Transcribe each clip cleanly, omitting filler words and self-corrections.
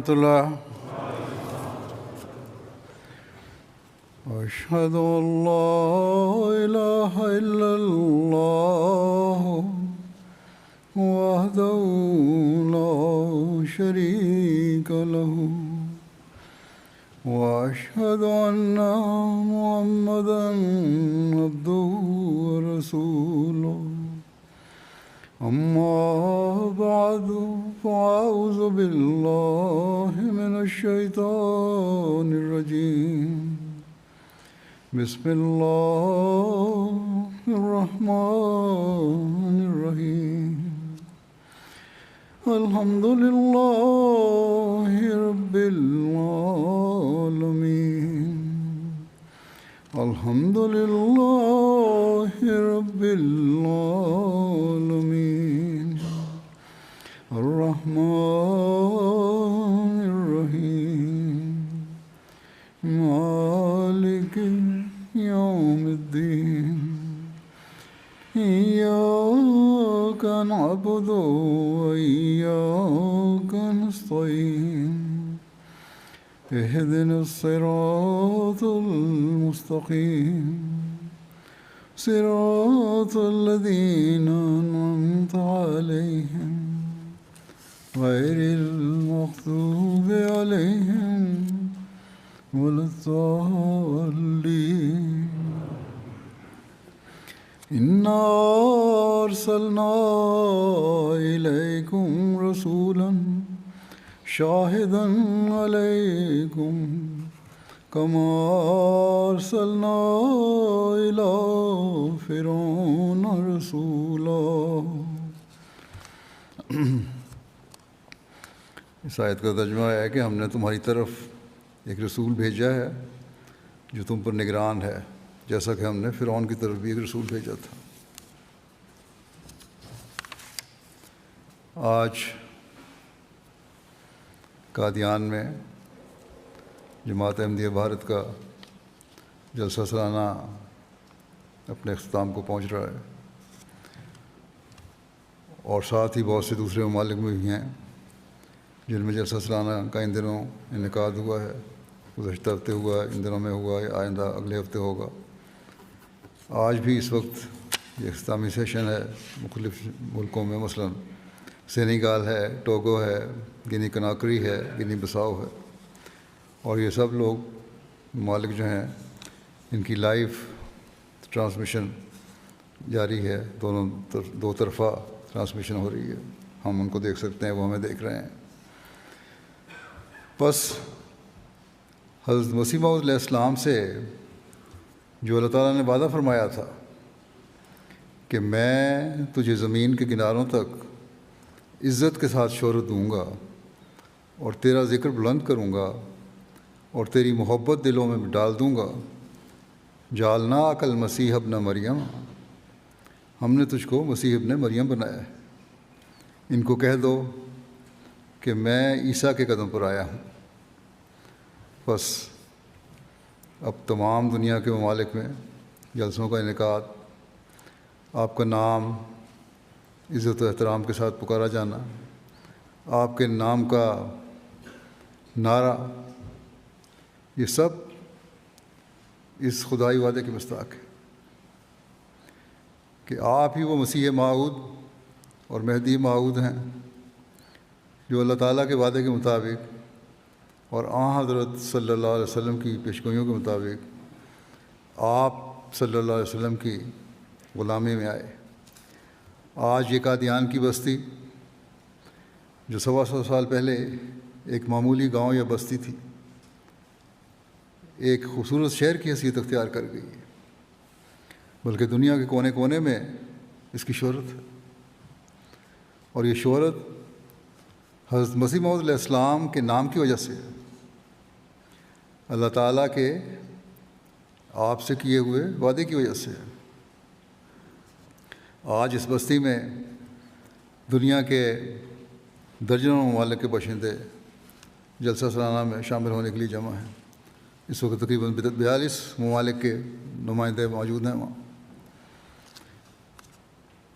ورحمۃ اللہ. أشهد أن لا إله إلا الله وحده لا شريك له وأشهد أن محمدا عبده ورسوله. أما بعد فأعوذ بالله من الشيطان الرجيم. بسم الله الرحمن الرحيم. الحمد لله رب العالمين. الحمد لله رب العالمين. الرحمن الرحيم. مالك يوم الدين. إياك نعبد وإياك نستعين. اهدنا الصراط المستقيم صراط الذين أنعمت عليهم غير المغضوب عليهم ولا الضالين. إنا أرسلنا إليكم رسولا شاهدا عليكم كما أرسلنا إلى فرعون رسولا. اس آیت کا ترجمہ ہے کہ ہم نے تمہاری طرف ایک رسول بھیجا ہے جو تم پر نگران ہے، جیسا کہ ہم نے فرعون کی طرف بھی ایک رسول بھیجا تھا. آج قادیان میں جماعت احمدیہ بھارت کا جلسہ سالانہ اپنے اختتام کو پہنچ رہا ہے، اور ساتھ ہی بہت سے دوسرے ممالک میں بھی ہیں جن میں جلسہ سالانہ کا ان دنوں انعقاد ہوا ہے. گزشتہ ہفتے ہوا ہے، ان دنوں میں ہوا ہے، آئندہ اگلے ہفتے ہوگا. آج بھی اس وقت یہ اختتامی سیشن ہے مختلف ملکوں میں، مثلا سینیگال ہے، ٹوگو ہے، گنی کناکری ہے، گنی بساؤ ہے، اور یہ سب لوگ ممالک جو ہیں ان کی لائیو ٹرانسمیشن جاری ہے، دو طرفہ ٹرانسمیشن ہو رہی ہے. ہم ان کو دیکھ سکتے ہیں، وہ ہمیں دیکھ رہے ہیں. بس حضرت مسیح موعود علیہ السلام سے جو اللہ تعالیٰ نے وعدہ فرمایا تھا کہ میں تجھے زمین کے کناروں تک عزت کے ساتھ شہرت دوں گا اور تیرا ذکر بلند کروں گا اور تیری محبت دلوں میں ڈال دوں گا. جعلنا کل مسیح ابن مریم، ہم نے تجھ کو مسیح ابن مریم بنایا ہے. ان کو کہہ دو کہ میں عیسیٰ کے قدم پر آیا ہوں. بس اب تمام دنیا کے ممالک میں جلسوں کا انعقاد، آپ کا نام عزت و احترام کے ساتھ پکارا جانا، آپ کے نام کا نعرہ، یہ سب اس خدائی وعدے کی مصداق ہے کہ آپ ہی وہ مسیح موعود اور مہدی موعود ہیں جو اللہ تعالیٰ کے وعدے کے مطابق اور آن حضرت صلی اللہ علیہ وسلم کی پیشگوئیوں کے مطابق آپ صلی اللہ علیہ وسلم کی غلامی میں آئے. آج یہ قادیان کی بستی جو 125 سال پہلے ایک معمولی گاؤں یا بستی تھی، ایک خوبصورت شہر کی حیثیت اختیار کر گئی ہے، بلکہ دنیا کے کونے کونے میں اس کی شہرت ہے. اور یہ شہرت حضرت مسیح موعود علیہ السلام کے نام کی وجہ سے، اللہ تعالیٰ کے آپ سے کیے ہوئے وعدے کی وجہ سے. آج اس بستی میں دنیا کے درجنوں ممالک کے باشندے جلسہ سالانہ میں شامل ہونے کے لیے جمع ہیں. اس وقت تقریباً 42 ممالک کے نمائندے موجود ہیں وہاں.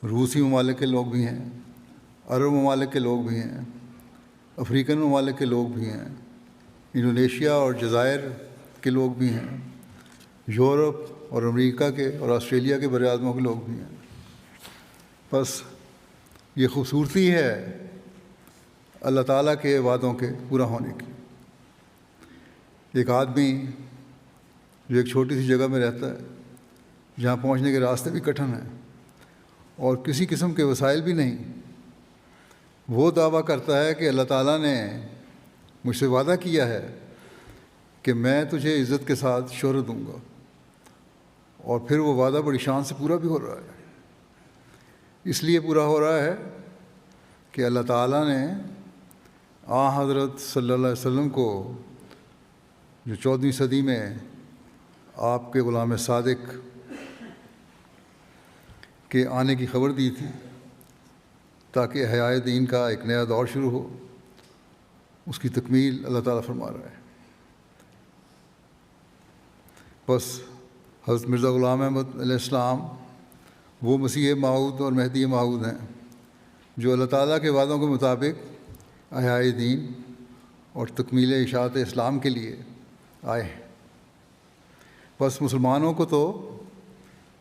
روسی ممالک کے لوگ بھی ہیں، عرب ممالک کے لوگ بھی ہیں، افریقن ممالک کے لوگ بھی ہیں، انڈونیشیا اور جزائر کے لوگ بھی ہیں، یورپ اور امریکہ کے اور آسٹریلیا کے بر اعظموں کے لوگ بھی ہیں۔ بس یہ خوبصورتی ہے اللہ تعالیٰ کے وعدوں کے پورا ہونے کی۔ ایک آدمی جو ایک چھوٹی سی جگہ میں رہتا ہے جہاں پہنچنے کے راستے بھی کٹھن ہیں اور کسی قسم کے وسائل بھی نہیں، وہ دعویٰ کرتا ہے کہ اللہ تعالیٰ نے مجھ سے وعدہ کیا ہے کہ میں تجھے عزت کے ساتھ شہرت دوں گا، اور پھر وہ وعدہ بڑی شان سے پورا بھی ہو رہا ہے۔ اس لیے پورا ہو رہا ہے کہ اللہ تعالیٰ نے حضرت صلی اللہ علیہ وسلم کو، جو 14ویں صدی میں آپ کے غلام صادق کے آنے کی خبر دی تھی تاکہ احیاء دین کا ایک نیا دور شروع ہو، اس کی تکمیل اللہ تعالیٰ فرما رہا ہے۔ بس حضرت مرزا غلام احمد علیہ السلام وہ مسیح موعود اور مہدی موعود ہیں جو اللہ تعالیٰ کے وعدوں کے مطابق احیاء دین اور تکمیل اشاعت اسلام کے لیے آئے ہیں۔ بس مسلمانوں کو تو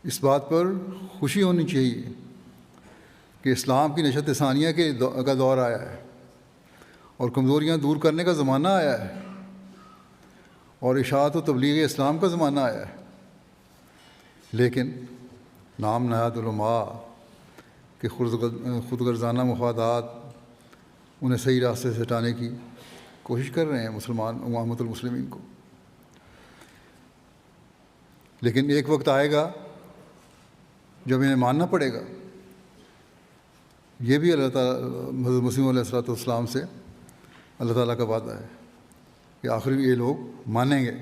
اس بات پر خوشی ہونی چاہیے کہ اسلام کی نشت ثانیہ کا دور آیا ہے اور کمزوریاں دور کرنے کا زمانہ آیا ہے اور اشاعت و تبلیغ اسلام کا زمانہ آیا ہے، لیکن نام نہاد علماء کہ خود غرضانہ مفادات انہیں صحیح راستے سے ہٹانے کی کوشش کر رہے ہیں مسلمان امامت المسلمین کو۔ لیکن ایک وقت آئے گا جب انہیں ماننا پڑے گا۔ یہ بھی اللہ تعالیٰ حضرت مسیح علیہ الصلوۃ والسلام سے اللہ تعالیٰ کا وعدہ ہے کہ آخر یہ لوگ مانیں گے۔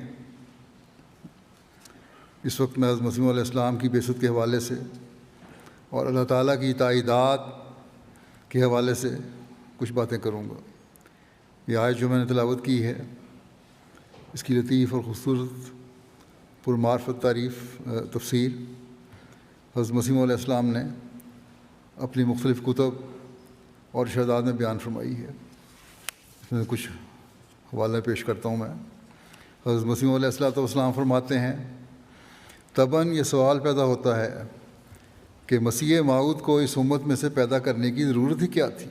اس وقت میں حضرت مسیح علیہ السلام کی بعثت کے حوالے سے اور اللہ تعالیٰ کی تائیدات کے حوالے سے کچھ باتیں کروں گا۔ یہ آیت جو میں نے تلاوت کی ہے، اس کی لطیف اور خوبصورت پرمعرفت تفسیر حضرت مسیح علیہ السلام نے اپنی مختلف کتب اور ارشادات میں بیان فرمائی ہے۔ اس میں کچھ حوالے پیش کرتا ہوں میں۔ حضرت مسیح علیہ السلام فرماتے ہیں، طبعاً یہ سوال پیدا ہوتا ہے کہ مسیح موعود کو اس امت میں سے پیدا کرنے کی ضرورت ہی کیا تھی؟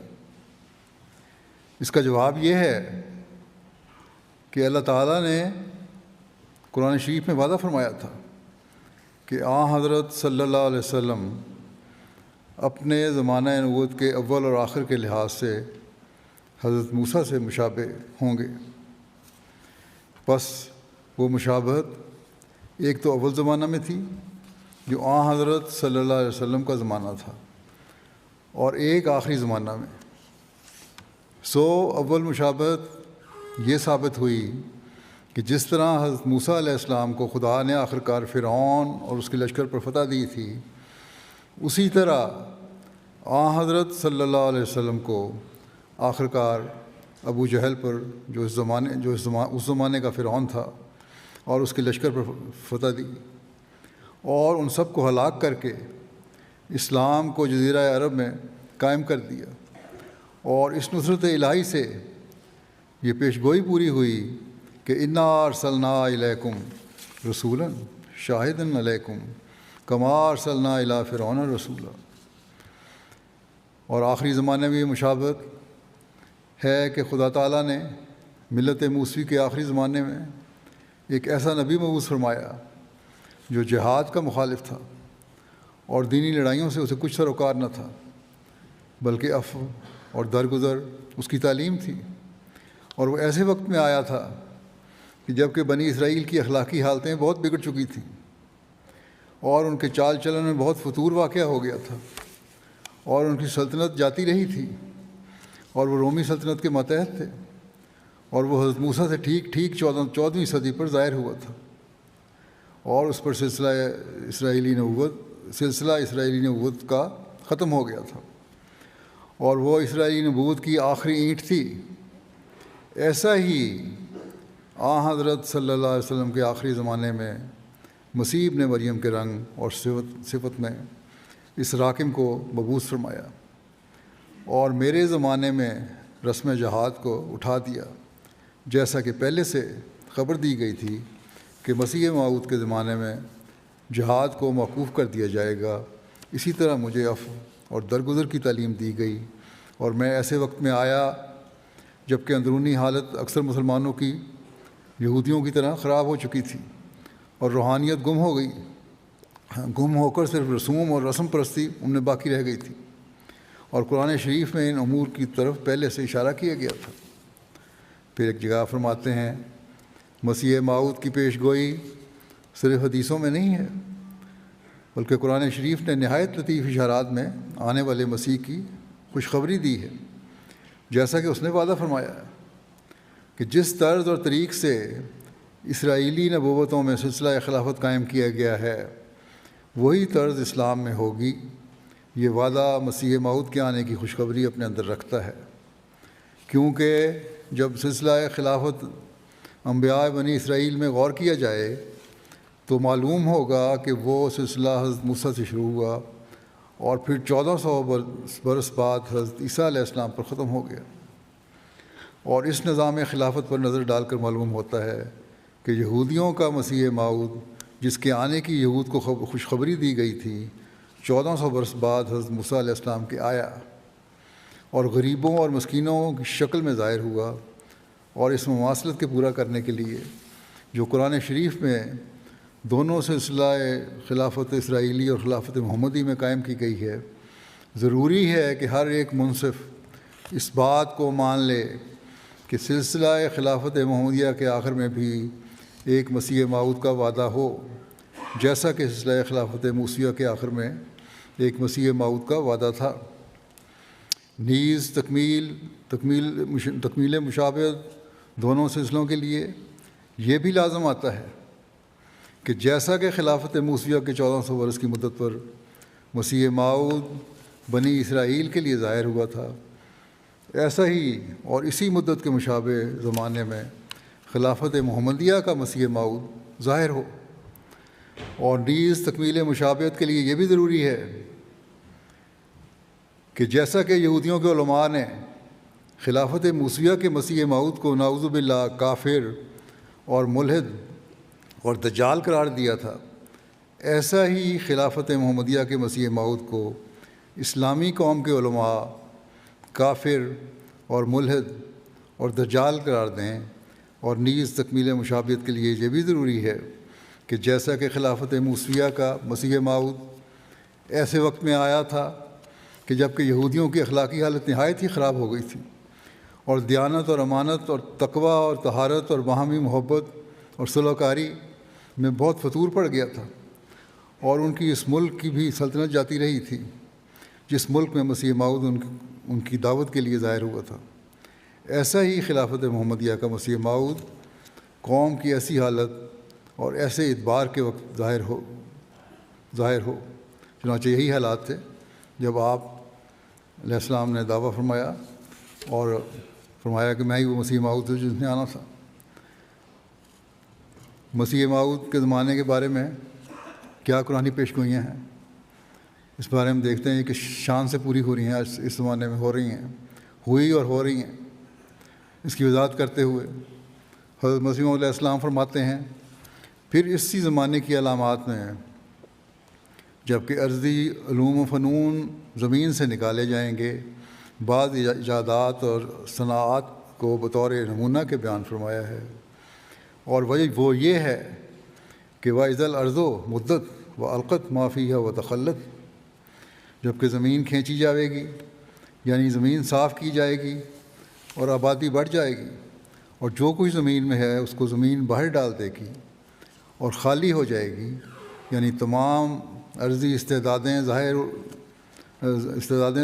اس کا جواب یہ ہے کہ اللہ تعالیٰ نے قرآن شریف میں وعدہ فرمایا تھا کہ حضرت صلی اللہ علیہ وسلم اپنے زمانہ نبوت کے اول اور آخر کے لحاظ سے حضرت موسیٰ سے مشابہ ہوں گے۔ بس وہ مشابہت ایک تو اول زمانہ میں تھی جو حضرت صلی اللہ علیہ وسلم کا زمانہ تھا، اور ایک آخری زمانہ میں۔ اول مشابہت یہ ثابت ہوئی کہ جس طرح حضرت موسیٰ علیہ السلام کو خدا نے آخرکار فرعون اور اس کے لشکر پر فتح دی تھی، اسی طرح حضرت صلی اللہ علیہ وسلم کو آخرکار ابو جہل پر جو اس زمانے کا فرعون تھا اور اس کے لشکر پر فتح دی، اور ان سب کو ہلاک کر کے اسلام کو جزیرہ عرب میں قائم کر دیا۔ اور اس نصرت الہی سے یہ پیش گوئی پوری ہوئی کہ انا ارسلنا الیکم رسولا شاہدا علیکم کما ارسلنا الی فرعون رسولا۔ اور آخری زمانے میں یہ مشابہت ہے کہ خدا تعالیٰ نے ملت موسوی کے آخری زمانے میں ایک ایسا نبی مبعوث فرمایا جو جہاد کا مخالف تھا اور دینی لڑائیوں سے اسے کچھ سروکار نہ تھا، بلکہ عفو اور درگزر اس کی تعلیم تھی۔ اور وہ ایسے وقت میں آیا تھا کہ جب کہ بنی اسرائیل کی اخلاقی حالتیں بہت بگڑ چکی تھیں اور ان کے چال چلن میں بہت فتور واقع ہو گیا تھا، اور ان کی سلطنت جاتی رہی تھی، اور وہ رومی سلطنت کے ماتحت تھے، اور وہ حضرت موسیٰ سے ٹھیک 14ویں صدی پر ظاہر ہوا تھا، اور اس پر سلسلہ اسرائیلی نبوت کا ختم ہو گیا تھا، اور وہ اسرائیلی نبوت کی آخری اینٹ تھی۔ ایسا ہی حضرت صلی اللہ علیہ وسلم کے آخری زمانے میں مسیح ابن مریم کے رنگ اور صفت میں اس راکم کو مبعوث فرمایا، اور میرے زمانے میں رسم جہاد کو اٹھا دیا، جیسا کہ پہلے سے خبر دی گئی تھی کہ مسیح موعود کے زمانے میں جہاد کو موقوف کر دیا جائے گا۔ اسی طرح مجھے عفو اور درگزر کی تعلیم دی گئی، اور میں ایسے وقت میں آیا جب کہ اندرونی حالت اکثر مسلمانوں کی یہودیوں کی طرح خراب ہو چکی تھی، اور روحانیت گم ہو کر صرف رسوم اور رسم پرستی ان میں باقی رہ گئی تھی، اور قرآن شریف میں ان امور کی طرف پہلے سے اشارہ کیا گیا تھا۔ پھر ایک جگہ فرماتے ہیں، مسیح موعود کی پیش گوئی صرف حدیثوں میں نہیں ہے، بلکہ قرآن شریف نے نہایت لطیف اشارات میں آنے والے مسیح کی خوشخبری دی ہے، جیسا کہ اس نے وعدہ فرمایا ہے کہ جس طرز اور طریق سے اسرائیلی نبوتوں میں سلسلہ خلافت قائم کیا گیا ہے وہی طرز اسلام میں ہوگی۔ یہ وعدہ مسیح موعود کے آنے کی خوشخبری اپنے اندر رکھتا ہے، کیونکہ جب سلسلہ خلافت انبیاء بنی اسرائیل میں غور کیا جائے تو معلوم ہوگا کہ وہ سلسلہ حضرت موسیٰ سے شروع ہوا اور پھر 1400 برس بعد حضرت عیسیٰ علیہ السلام پر ختم ہو گیا۔ اور اس نظام خلافت پر نظر ڈال کر معلوم ہوتا ہے کہ یہودیوں کا مسیح موعود جس کے آنے کی یہود کو خوشخبری دی گئی تھی 1400 برس بعد حضرت موسیٰ علیہ السلام کے آیا اور غریبوں اور مسکینوں کی شکل میں ظاہر ہوا، اور اس مماثلت کے پورا کرنے کے لیے جو قرآن شریف میں دونوں سلسلہ خلافت اسرائیلی اور خلافت محمدی میں قائم کی گئی ہے، ضروری ہے کہ ہر ایک منصف اس بات کو مان لے کہ سلسلہ خلافت محمدیہ کے آخر میں بھی ایک مسیح موعود کا وعدہ ہو، جیسا کہ سلسلہ خلافت موسیٰ کے آخر میں ایک مسیح موعود کا وعدہ تھا۔ نیز تکمیل مشابہت دونوں سلسلوں کے لیے یہ بھی لازم آتا ہے کہ جیسا کہ خلافت موسیٰ کے 1400 برس کی مدت پر مسیح موعود بنی اسرائیل کے لیے ظاہر ہوا تھا، ایسا ہی اور اسی مدت کے مشابہ زمانے میں خلافت محمدیہ کا مسیح موعود ظاہر ہو۔ اور نیز تکمیل مشابہت کے لیے یہ بھی ضروری ہے کہ جیسا کہ یہودیوں کے علماء نے خلافت موسیٰ کے مسیح موعود کو نعوذ باللہ کافر اور ملحد اور دجال قرار دیا تھا، ایسا ہی خلافت محمدیہ کے مسیح موعود کو اسلامی قوم کے علماء کافر اور ملحد اور دجال قرار دیں۔ اور نیز تکمیل مشابہت کے لیے یہ بھی ضروری ہے کہ جیسا کہ خلافت موسیٰ کا مسیح موعود ایسے وقت میں آیا تھا کہ جب کہ یہودیوں کی اخلاقی حالت نہایت ہی خراب ہو گئی تھی، اور دیانت اور امانت اور تقوی اور طہارت اور باہمی محبت اور صلح کاری میں بہت فتور پڑ گیا تھا، اور ان کی اس ملک کی بھی سلطنت جاتی رہی تھی جس ملک میں مسیح موعود ان کی دعوت کے لیے ظاہر ہوا تھا۔ ایسا ہی خلافت محمدیہ کا مسیح موعود قوم کی ایسی حالت اور ایسے ادبار کے وقت ظاہر ہو۔ چنانچہ یہی حالات تھے جب آپ علیہ السلام نے دعویٰ فرمایا اور فرمایا کہ میں ہی وہ مسیح موعود ہوں جس نے آنا تھا۔ مسیح موعود کے زمانے کے بارے میں کیا قرآنی پیش گوئیاں ہیں، اس بارے میں دیکھتے ہیں کہ شان سے پوری ہو رہی ہیں، اس زمانے میں ہو رہی ہیں، ہوئی اور ہو رہی ہیں۔ اس کی وضاحت کرتے ہوئے حضرت مسیح علیہ السلام فرماتے ہیں، پھر اسی زمانے کی علامات میں جب کہ ارضی علوم و فنون زمین سے نکالے جائیں گے، بعض ایجادات اور صناعات کو بطور نمونہ کے بیان فرمایا ہے، اور وجہ وہ یہ ہے کہ وَإِذَا الْأَرْضُ مُدَّتْ وَأَلْقَتْ مَا فِيهَا وَتَخَلَّتْ، جب کہ زمین کھینچی جائے گی، یعنی زمین صاف کی جائے گی اور آبادی بڑھ جائے گی، اور جو کچھ زمین میں ہے اس کو زمین باہر ڈال دے گی اور خالی ہو جائے گی، یعنی تمام عرضی استعدادیں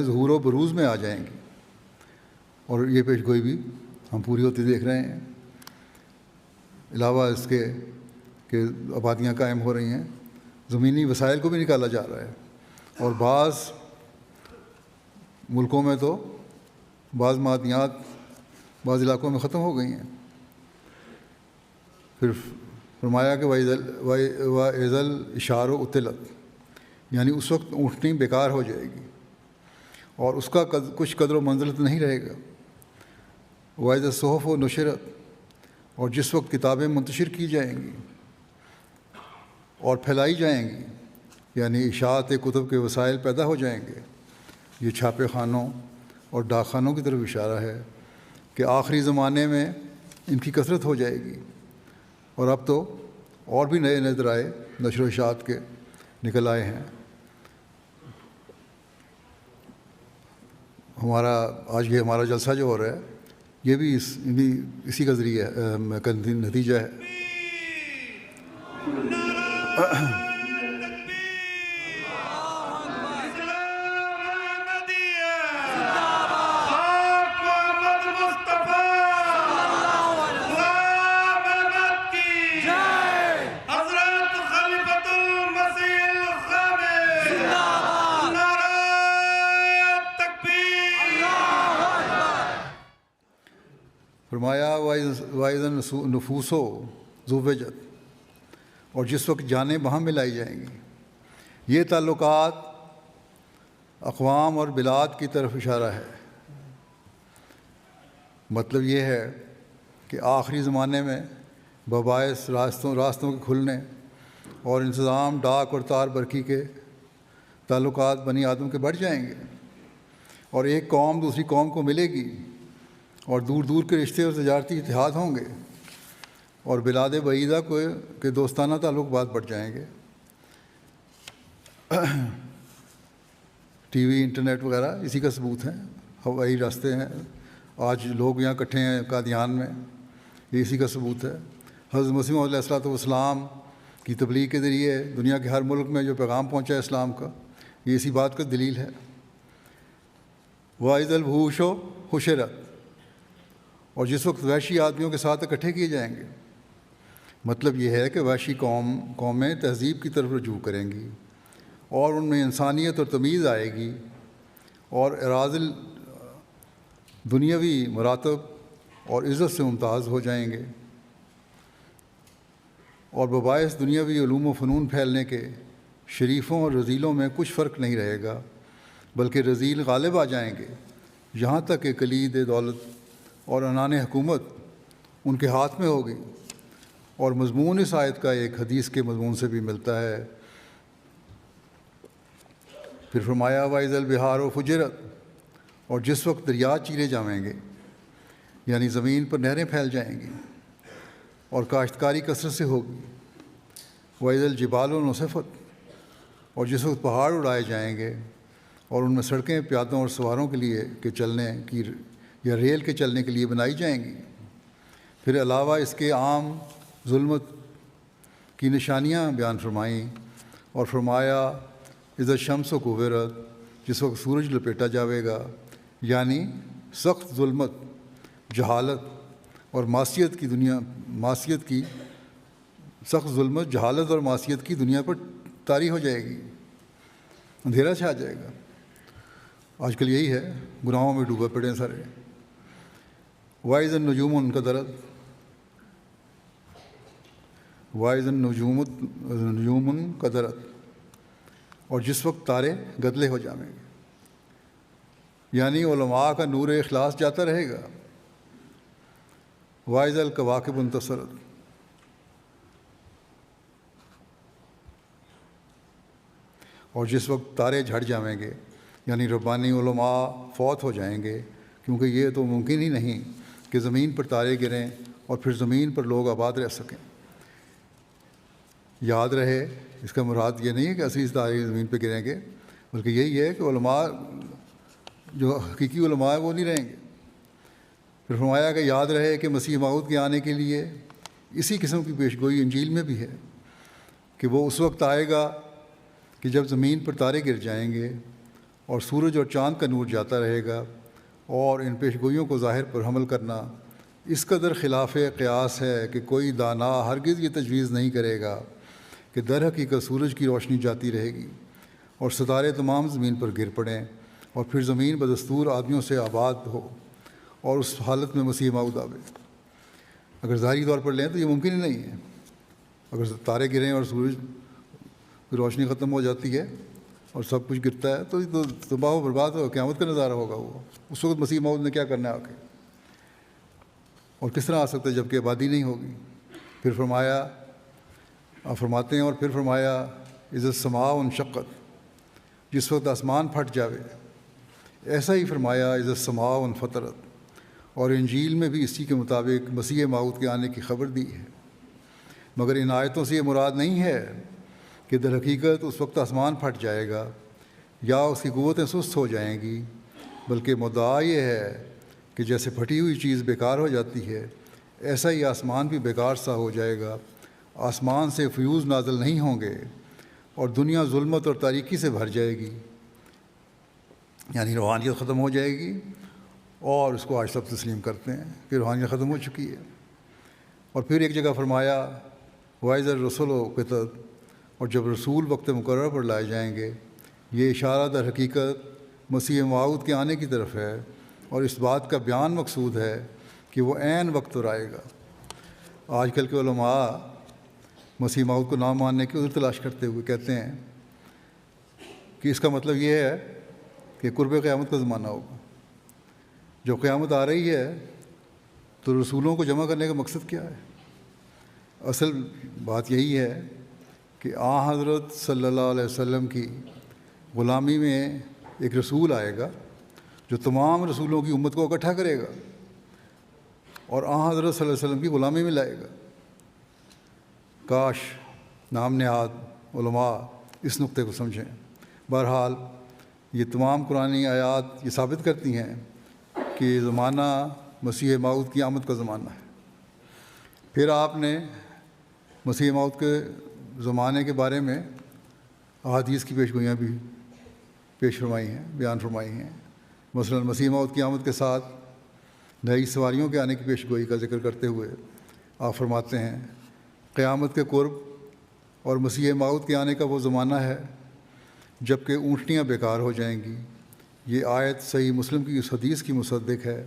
ظہور و بروز میں آ جائیں گی۔ اور یہ پیش گوئی بھی ہم پوری ہوتی دیکھ رہے ہیں۔ علاوہ اس کے کہ آبادیاں قائم ہو رہی ہیں، زمینی وسائل کو بھی نکالا جا رہا ہے، اور بعض ملکوں میں تو بعض معدنیات بعض علاقوں میں ختم ہو گئی ہیں۔ پھر فرمایا کہ وَإِذَا الْإِشَارُ عُطِّلَتْ، یعنی اس وقت اونٹنی بیکار ہو جائے گی اور اس کا کچھ قدر و منزلت نہیں رہے گا، وَإِذَا الصُّحُفُ نُشِرَت، اور جس وقت کتابیں منتشر کی جائیں گی اور پھیلائی جائیں گی، یعنی اشاعت کتب کے وسائل پیدا ہو جائیں گے۔ یہ چھاپے خانوں اور ڈاک خانوں کی طرف اشارہ ہے کہ آخری زمانے میں ان کی کثرت ہو جائے گی، اور اب تو اور بھی نئے نئے ذرائع نشر و اشاعت کے نکل آئے ہیں۔ آج یہ ہمارا جلسہ جو ہو رہا ہے یہ بھی اسی کا ذریعہ کا نتیجہ ہے۔ فرمایا وَإِذَا النُّفُوسُ زُوِّجَت، اور جس وقت جانیں وہاں ملائی جائیں گی۔ یہ تعلقات اقوام اور بلاد کی طرف اشارہ ہے۔ مطلب یہ ہے کہ آخری زمانے میں بباعث راستوں کے کھلنے اور انتظام ڈاک اور تار برقی کے تعلقات بنی آدم کے بڑھ جائیں گے، اور ایک قوم دوسری قوم کو ملے گی، اور دور دور کے رشتے اور تجارتی اتحاد ہوں گے، اور بلاد بعیدہ کے دوستانہ تعلقات بڑھ جائیں گے۔ ٹی وی، انٹرنیٹ وغیرہ اسی کا ثبوت ہیں، ہوائی راستے ہیں، آج لوگ یہاں اکٹھے ہیں قادیان میں، یہ اسی کا ثبوت ہے۔ حضرت مسیح موعود علیہ السلام کی تبلیغ کے ذریعے دنیا کے ہر ملک میں جو پیغام پہنچا ہے اسلام کا، یہ اسی بات کا دلیل ہے۔ وَإِذَا الْوُحُوشُ حُشِرَت، اور جس وقت وحشی آدمیوں کے ساتھ اکٹھے کیے جائیں گے۔ مطلب یہ ہے کہ وحشی قومیں تہذیب کی طرف رجوع کریں گی، اور ان میں انسانیت اور تمیز آئے گی، اور اراذل دنیاوی مراتب اور عزت سے ممتاز ہو جائیں گے، اور بباعث دنیاوی علوم و فنون پھیلنے کے شریفوں اور رذیلوں میں کچھ فرق نہیں رہے گا، بلکہ رذیل غالب آ جائیں گے، یہاں تک کہ کلید دولت اور عنان حکومت ان کے ہاتھ میں ہوگی۔ اور مضمون اس آیت کا ایک حدیث کے مضمون سے بھی ملتا ہے۔ پھر فرمایا وَإِذَا الْبِحَارُ فُجِّرَتْ، اور جس وقت دریا چیرے جائیں گے، یعنی زمین پر نہریں پھیل جائیں گی اور کاشتکاری کثرت سے ہوگی۔ وَإِذَا الْجِبَالُ نُصِفَتْ، اور جس وقت پہاڑ اڑائے جائیں گے اور ان میں سڑکیں پیادوں اور سواروں کے لیے کے چلنے کی یا ریل کے چلنے کے لیے بنائی جائیں گی۔ پھر علاوہ اس کے عام ظلمت کی نشانیاں بیان فرمائیں، اور فرمایا اذا الشمس کورت، جس وقت سورج لپیٹا جاوے گا، یعنی سخت ظلمت، جہالت اور معصیت کی سخت ظلمت، جہالت اور معصیت کی دنیا پر طاری ہو جائے گی، اندھیرا چھا جائے گا۔ آج کل یہی ہے، گناہوں میں ڈوبے پڑے ہیں سارے۔ وَإِذَا النُّجُومُ انْكَدَرَتْ، وَإِذَا النُّجُومُ انْكَدَرَتْ، اور جس وقت تارے گدلے ہو جائیں گے، یعنی علماء کا نور اخلاص جاتا رہے گا۔ وَإِذَا الْكَوَاكِبُ انتَثَرَتْ، اور جس وقت تارے جھڑ جائیں گے، یعنی ربانی علماء فوت ہو جائیں گے، کیونکہ یہ تو ممکن ہی نہیں کہ زمین پر تارے گریں اور پھر زمین پر لوگ آباد رہ سکیں۔ یاد رہے، اس کا مراد یہ نہیں ہے کہ اصلی تارے زمین پہ گریں گے، بلکہ یہی ہے کہ علماء جو حقیقی علماء وہ نہیں رہیں گے۔ پھر فرمایا کہ یاد رہے کہ مسیح موعود کے آنے کے لیے اسی قسم کی پیشگوئی انجیل میں بھی ہے کہ وہ اس وقت آئے گا کہ جب زمین پر تارے گر جائیں گے اور سورج اور چاند کا نور جاتا رہے گا، اور ان پیشگوئیوں کو ظاہر پر حمل کرنا اس قدر خلاف قیاس ہے کہ کوئی دانا ہرگز یہ تجویز نہیں کرے گا کہ در حقیقت سورج کی روشنی جاتی رہے گی اور ستارے تمام زمین پر گر پڑیں، اور پھر زمین بدستور آدمیوں سے آباد ہو، اور اس حالت میں مسیح موعود آوے۔ اگر ظاہری طور پر لیں تو یہ ممکن ہی نہیں ہے۔ اگر تارے گریں اور سورج کی روشنی ختم ہو جاتی ہے اور سب کچھ گرتا ہے تو یہ تو تباہ و برباد ہو، قیامت کا نظارہ ہوگا وہ۔ اس وقت مسیح موعود نے کیا کرنا ہے آ کے؟ اور کس طرح آ سکتا ہے جب کہ آبادی نہیں ہوگی؟ پھر فرمایا، آپ فرماتے ہیں، اور پھر فرمایا اذا السماء انشقت، جس وقت آسمان پھٹ جاوے. ایسا ہی فرمایا اذا السماء انفطرت، اور انجیل میں بھی اسی کے مطابق مسیح موعود کے آنے کی خبر دی ہے. مگر ان آیتوں سے یہ مراد نہیں ہے کہ در حقیقت اس وقت آسمان پھٹ جائے گا یا اس کی قوتیں سست ہو جائیں گی، بلکہ مدعا یہ ہے کہ جیسے پھٹی ہوئی چیز بیکار ہو جاتی ہے، ایسا ہی آسمان بھی بیکار سا ہو جائے گا. آسمان سے فیوز نازل نہیں ہوں گے اور دنیا ظلمت اور تاریکی سے بھر جائے گی، یعنی روحانیت ختم ہو جائے گی. اور اس کو آج سب تسلیم کرتے ہیں کہ روحانیت ختم ہو چکی ہے. اور پھر ایک جگہ فرمایا وائز الرسول و قطد، اور جب رسول وقت مقرر پر لائے جائیں گے. یہ اشارہ در حقیقت مسیح موعود کے آنے کی طرف ہے، اور اس بات کا بیان مقصود ہے کہ وہ عین وقت پر آئے گا. آج کل کے علماء مسیح موعود کو نہ ماننے کی عذر تلاش کرتے ہوئے کہتے ہیں کہ اس کا مطلب یہ ہے کہ قرب قیامت کا زمانہ ہوگا. جب قیامت آ رہی ہے تو رسولوں کو جمع کرنے کا مقصد کیا ہے؟ اصل بات یہی ہے کہ حضرت صلی اللہ علیہ وسلم کی غلامی میں ایک رسول آئے گا جو تمام رسولوں کی امت کو اکٹھا کرے گا اور حضرت صلی اللہ علیہ وسلم کی غلامی میں لائے گا. کاش نام نہاد علماء اس نقطے کو سمجھیں. بہرحال یہ تمام قرآنی آیات یہ ثابت کرتی ہیں کہ یہ زمانہ مسیح موعود کی آمد کا زمانہ ہے. پھر آپ نے مسیح موعود کے زمانے کے بارے میں احادیث کی پیشگوئیاں بھی پیش فرمائی ہیں، بیان فرمائی ہیں. مثلا مسیح موعود کی آمد کے ساتھ نئی سواریوں کے آنے کی پیشگوئی کا ذکر کرتے ہوئے آپ فرماتے ہیں قیامت کے قرب اور مسیح موعود کے آنے کا وہ زمانہ ہے جب کہ اونٹنیاں بیکار ہو جائیں گی. یہ آیت صحیح مسلم کی اس حدیث کی مصدق ہے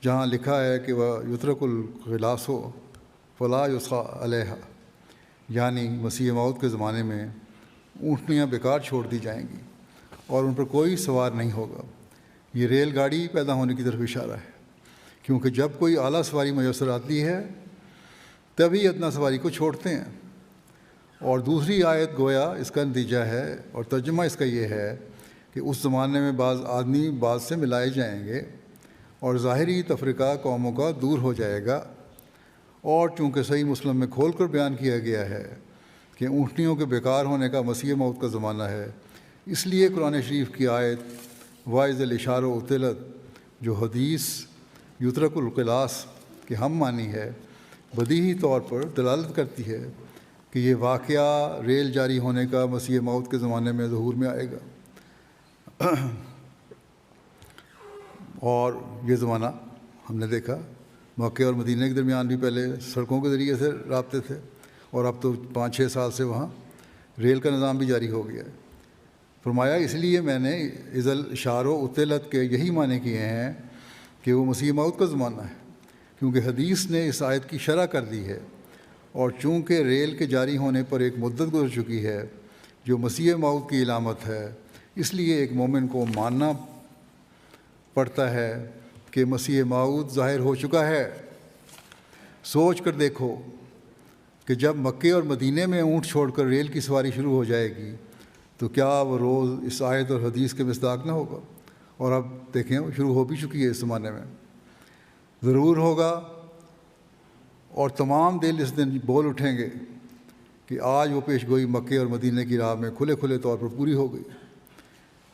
جہاں لکھا ہے کہ وہ یترک الغلاس فلا یسقى علیہا، یعنی مسیح موعود کے زمانے میں اونٹنیاں بیکار چھوڑ دی جائیں گی اور ان پر کوئی سوار نہیں ہوگا. یہ ریل گاڑی پیدا ہونے کی طرف اشارہ ہے، کیونکہ جب کوئی اعلیٰ سواری میسر آتی ہے تبھی ادنا سواری کو چھوڑتے ہیں. اور دوسری آیت گویا اس کا نتیجہ ہے اور ترجمہ اس کا یہ ہے کہ اس زمانے میں بعض آدمی بعض سے ملائے جائیں گے اور ظاہری تفرقہ قوموں کا دور ہو جائے گا. اور چونکہ صحیح مسلم میں کھول کر بیان کیا گیا ہے کہ اونٹنیوں کے بیکار ہونے کا مسیح موعود کا زمانہ ہے، اس لیے قرآن شریف کی آیت واعظ الاشار و اطلت جو حدیث یترک القلاس کہ ہم مانی ہے، بدیہی طور پر دلالت کرتی ہے کہ یہ واقعہ ریل جاری ہونے کا مسیح موعود کے زمانے میں ظہور میں آئے گا. اور یہ زمانہ ہم نے دیکھا مکہ اور مدینہ کے درمیان بھی پہلے سڑکوں کے ذریعے سے رابطے تھے، اور اب تو 5-6 سال سے وہاں ریل کا نظام بھی جاری ہو گیا ہے. فرمایا اس لیے میں نے اذل اشار و اطلت کے یہی معنی کیے ہیں کہ وہ مسیح موعود کا زمانہ ہے، کیونکہ حدیث نے اس آیت کی شرح کر دی ہے. اور چونکہ ریل کے جاری ہونے پر ایک مدت گزر چکی ہے جو مسیح موعود کی علامت ہے، اس لیے ایک مومن کو ماننا پڑتا ہے کہ مسیح موعود ظاہر ہو چکا ہے. سوچ کر دیکھو کہ جب مکے اور مدینے میں اونٹ چھوڑ کر ریل کی سواری شروع ہو جائے گی تو کیا وہ روز اس آیت اور حدیث کے مصداق نہ ہوگا؟ اور اب دیکھیں وہ شروع ہو بھی چکی ہے اس زمانے میں، ضرور ہوگا. اور تمام دل اس دن بول اٹھیں گے کہ آج وہ پیش گوئی مکے اور مدینے کی راہ میں کھلے کھلے طور پر پوری ہو گئی.